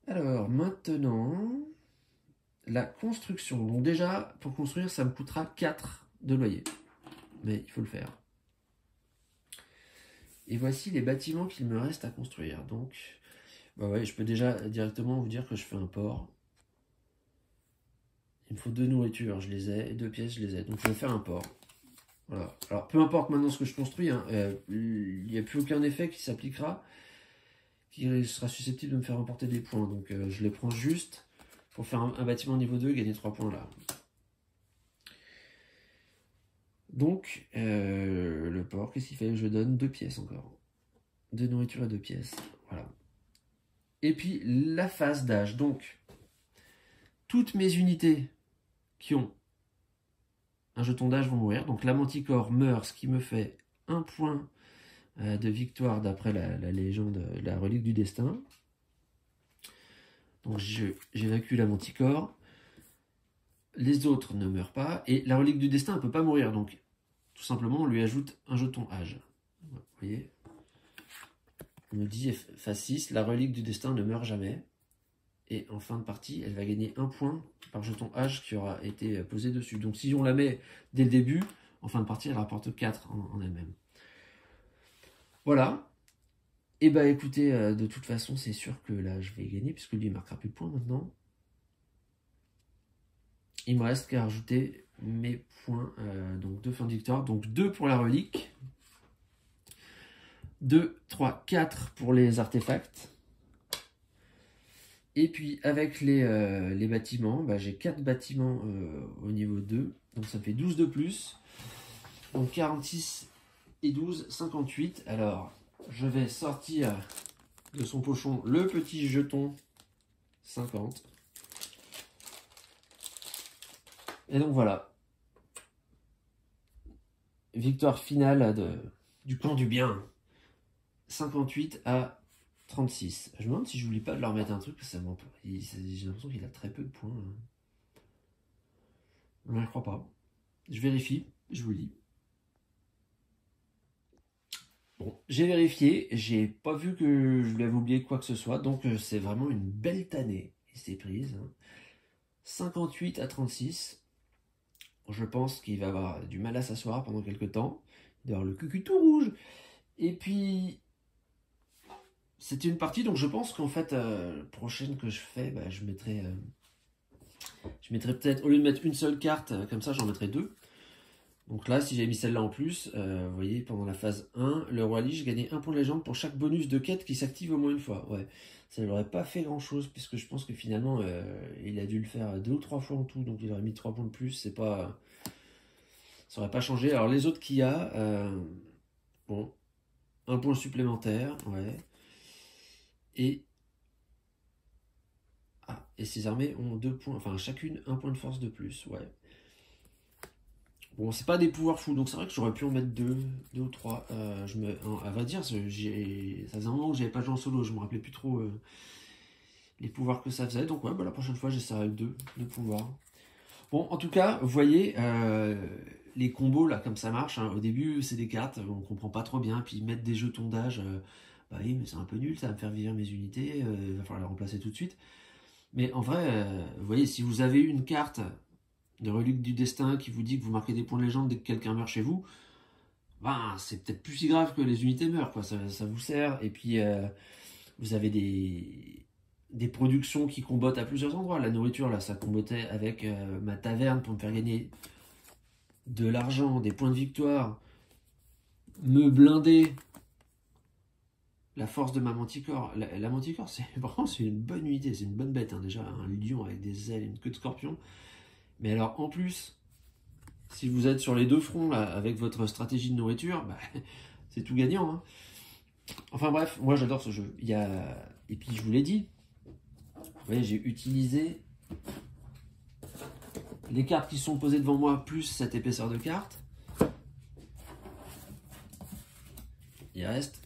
Alors, maintenant, la construction. Donc déjà, pour construire, ça me coûtera 4 de loyer. Mais il faut le faire. Et voici les bâtiments qu'il me reste à construire. Donc, bah ouais, je peux déjà directement vous dire que je fais un port. Il me faut 2 nourritures, je les ai, et 2 pièces, je les ai. Donc je vais faire un port. Voilà. Alors, peu importe maintenant ce que je construis, hein, il n'y a plus aucun effet qui s'appliquera, qui sera susceptible de me faire remporter des points. Donc je les prends juste pour faire un bâtiment niveau 2 et gagner 3 points là. Donc, le port, qu'est-ce qu'il fait? Je donne 2 pièces encore. 2 nourritures et 2 pièces. Voilà. Et puis, la phase d'âge. Donc, toutes mes unités qui ont un jeton d'âge vont mourir. Donc, la manticore meurt, ce qui me fait 1 point de victoire d'après la légende, la relique du destin. Donc, j'évacue la manticore. Les autres ne meurent pas. Et la relique du destin ne peut pas mourir. Donc, tout simplement, on lui ajoute un jeton âge. Vous voyez? On me dit, phase 6, la relique du destin ne meurt jamais. Et en fin de partie, elle va gagner 1 point par jeton âge qui aura été posé dessus. Donc si on la met dès le début, en fin de partie, elle rapporte 4 en elle-même. Voilà. Et bah écoutez, de toute façon, c'est sûr que là, je vais gagner, puisque lui, il ne marquera plus de points maintenant. Il me reste qu'à rajouter mes points donc de fin de victoire. Donc 2 pour la relique. 2, 3, 4 pour les artefacts. Et puis avec les bâtiments, bah, j'ai 4 bâtiments au niveau 2. Donc ça fait 12 de plus. Donc 46 et 12, 58. Alors je vais sortir de son pochon le petit jeton 50. Et donc voilà. Victoire finale du camp du bien. 58 à 36. Je me demande si je n'oublie pas de leur mettre un truc, parce que j'ai l'impression qu'il a très peu de points. Non, je crois pas. Je vérifie, je vous le dis. Bon, j'ai vérifié, j'ai pas vu que je lui avais oublié quoi que ce soit, donc c'est vraiment une belle tannée. Et c'est prise. 58 à 36. Je pense qu'il va avoir du mal à s'asseoir pendant quelques temps. Il doit avoir le cucu tout rouge. Et puis, c'était une partie, donc je pense qu'en fait, prochaine que je fais, bah, je mettrai peut-être, au lieu de mettre une seule carte, comme ça, j'en mettrai 2. Donc là, si j'avais mis celle-là en plus, vous voyez, pendant la phase 1, le roi Lich gagnait 1 point de légende pour chaque bonus de quête qui s'active au moins une fois. Ouais, ça ne lui aurait pas fait grand-chose, puisque je pense que finalement, il a dû le faire 2 ou 3 fois en tout, donc il aurait mis 3 points de plus, ça aurait pas changé. Alors les autres qu'il y a, bon, 1 point supplémentaire, ouais. Et ces armées ont 2 points, enfin chacune 1 point de force de plus, ouais. Bon, c'est pas des pouvoirs fous, donc c'est vrai que j'aurais pu en mettre 2 ou 3. À vrai dire, ça faisait un moment que j'avais pas joué en solo, je me rappelais plus trop les pouvoirs que ça faisait. Donc ouais, bah, la prochaine fois, j'essaierai avec 2 pouvoirs. Bon, en tout cas, vous voyez, les combos, là, comme ça marche, hein. Au début, c'est des cartes, on comprend pas trop bien, puis mettre des jetons d'âge, bah oui, mais c'est un peu nul, ça va me faire vivre mes unités, il va falloir les remplacer tout de suite. Mais en vrai, vous voyez, si vous avez une carte de relique du destin qui vous dit que vous marquez des points de légende dès que quelqu'un meurt chez vous, ben, c'est peut-être plus si grave que les unités meurent, quoi. Ça vous sert. Et puis, vous avez des productions qui combattent à plusieurs endroits. La nourriture, là, ça combattait avec ma taverne pour me faire gagner de l'argent, des points de victoire, me blinder la force de ma manticore. La manticore, c'est une bonne unité, c'est une bonne bête, hein. Déjà, un lion avec des ailes et une queue de scorpion. Mais alors, en plus, si vous êtes sur les 2 fronts, là, avec votre stratégie de nourriture, bah, c'est tout gagnant, hein. Enfin bref, moi j'adore ce jeu. Et puis je vous l'ai dit, vous voyez, j'ai utilisé les cartes qui sont posées devant moi, plus cette épaisseur de carte. Il reste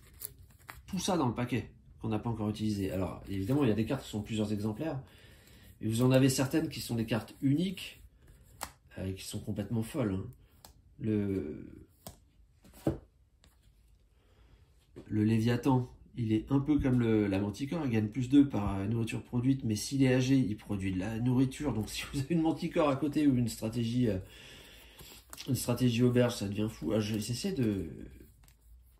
tout ça dans le paquet qu'on n'a pas encore utilisé. Alors évidemment, il y a des cartes qui sont plusieurs exemplaires. Et vous en avez certaines qui sont des cartes uniques, qui sont complètement folles. Hein. Le Léviathan, il est un peu comme la Manticore, il gagne plus 2 par nourriture produite, mais s'il est âgé, il produit de la nourriture. Donc si vous avez une Manticore à côté ou une stratégie auberge, ça devient fou. J'essaie de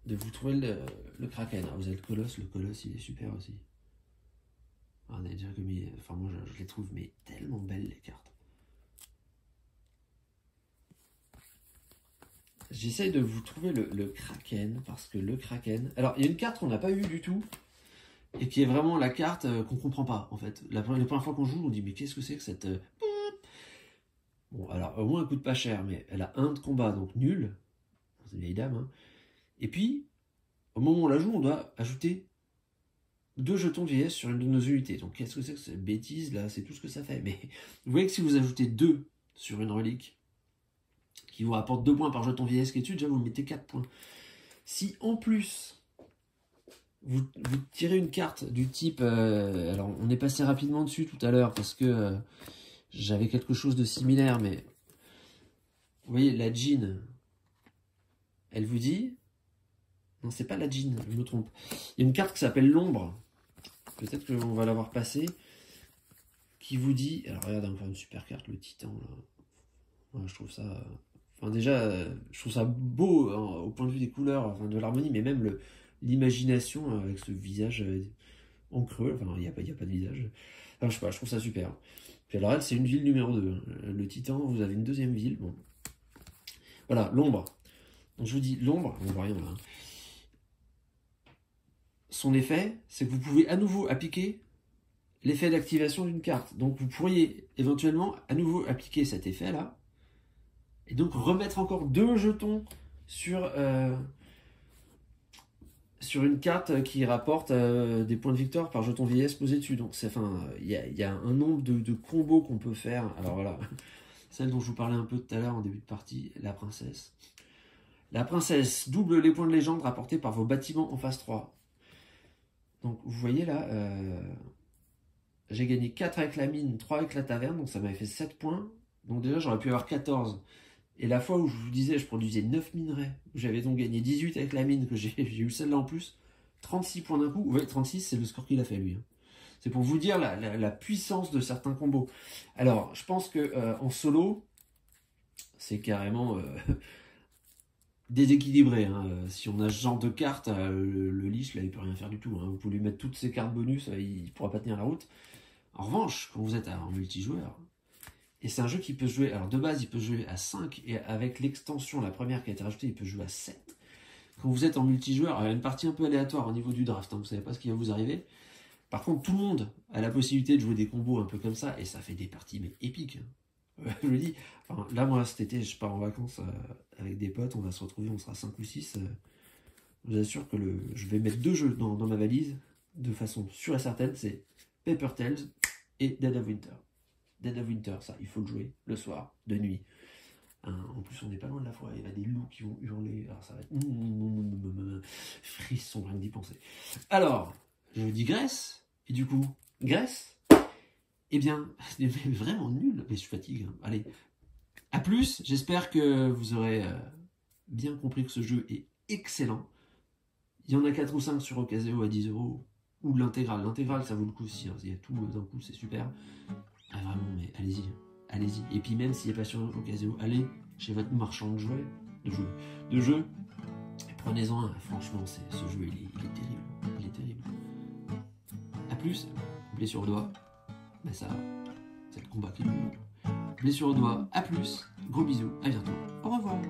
vous trouver le Kraken. Alors, vous avez le Colosse il est super aussi. On a déjà commis, enfin moi je les trouve mais tellement belles les cartes. J'essaye de vous trouver le Kraken, parce que le Kraken... Alors, il y a une carte qu'on n'a pas eue du tout, et qui est vraiment la carte qu'on comprend pas, en fait. Les premières fois qu'on joue, on dit, mais qu'est-ce que c'est que cette... Bon, alors, au moins, elle coûte pas cher, mais elle a 1 de combat, donc nul. C'est une vieille dame, hein. Et puis, au moment où on la joue, on doit ajouter 2 jetons de vieillesse sur une de nos unités. Donc, qu'est-ce que c'est que cette bêtise, là? C'est tout ce que ça fait. Mais vous voyez que si vous ajoutez 2 sur une relique, qui vous rapporte 2 points par jeton vieillesse qui est dessus, déjà vous mettez 4 points. Si en plus vous tirez une carte du type, alors on est passé rapidement dessus tout à l'heure parce que j'avais quelque chose de similaire, mais vous voyez la Djinn, elle vous dit, non c'est pas la Djinn, je me trompe, il y a une carte qui s'appelle l'ombre, peut-être qu'on va l'avoir passée, qui vous dit, alors regarde encore une super carte, le Titan là, ouais, je trouve ça... Enfin, déjà, je trouve ça beau hein, au point de vue des couleurs, enfin, de l'harmonie, mais même l'imagination avec ce visage en creux. Enfin, il n'y a pas de visage. Enfin, je sais pas, je trouve ça super. Puis alors, elle, c'est une ville numéro 2. Hein. Le Titan, vous avez une deuxième ville. Bon. Voilà, l'ombre. Donc, je vous dis, l'ombre, on voit rien là. Hein. Son effet, c'est que vous pouvez à nouveau appliquer l'effet d'activation d'une carte. Donc, vous pourriez éventuellement à nouveau appliquer cet effet-là. Et donc remettre encore 2 jetons sur une carte qui rapporte des points de victoire par jeton vieillesse posé dessus. Donc il y a un nombre de combos qu'on peut faire. Alors voilà, celle dont je vous parlais un peu tout à l'heure en début de partie, la princesse. La princesse double les points de légende rapportés par vos bâtiments en phase 3. Donc vous voyez là, j'ai gagné 4 avec la mine, 3 avec la taverne, donc ça m'avait fait 7 points. Donc déjà j'aurais pu avoir 14. Et la fois où je vous disais, je produisais 9 minerais, j'avais donc gagné 18 avec la mine, que j'ai eu celle-là en plus, 36 points d'un coup. Ouais, 36, c'est le score qu'il a fait, lui. Hein. C'est pour vous dire la puissance de certains combos. Alors, je pense que en solo, c'est carrément déséquilibré. Hein. Si on a ce genre de carte, le liche, là, il peut rien faire du tout. Hein. Vous pouvez lui mettre toutes ses cartes bonus, il pourra pas tenir la route. En revanche, quand vous êtes en multijoueur, et c'est un jeu qui peut jouer, alors de base il peut jouer à 5, et avec l'extension, la première qui a été rajoutée, il peut jouer à 7. Quand vous êtes en multijoueur, il y a une partie un peu aléatoire au niveau du draft, hein, vous ne savez pas ce qui va vous arriver. Par contre, tout le monde a la possibilité de jouer des combos un peu comme ça, et ça fait des parties mais épiques. Je le dis, enfin, là moi cet été je pars en vacances avec des potes, on va se retrouver, on sera 5 ou 6. Je vous assure que je vais mettre 2 jeux dans ma valise, de façon sûre et certaine, c'est Paper Tales et Dead of Winter. Dead of Winter, ça, il faut le jouer le soir, de nuit. Hein, en plus, on n'est pas loin de la forêt, il y a des loups qui vont hurler. Alors, ça va être frisson, rien que d'y penser. Alors, je vous dis Grèce, et du coup, Grèce, eh bien, c'est vraiment nul, mais je fatigue. Hein. Allez, à plus, j'espère que vous aurez bien compris que ce jeu est excellent. Il y en a 4 ou 5 sur Ocaseo à 10 €, ou l'intégrale. L'intégrale, ça vaut le coup aussi, hein. Il y a tout d'un coup, c'est super. Ah vraiment, mais allez-y, allez-y. Et puis même s'il n'y a pas sur Ocaseo, allez chez votre marchand de jeux, et prenez-en un. Franchement, ce jeu, il est terrible. Il est terrible. A plus, blessure au doigt, mais ça, c'est le combat qui est le blessure au doigt, à plus, gros bisous, à bientôt, au revoir.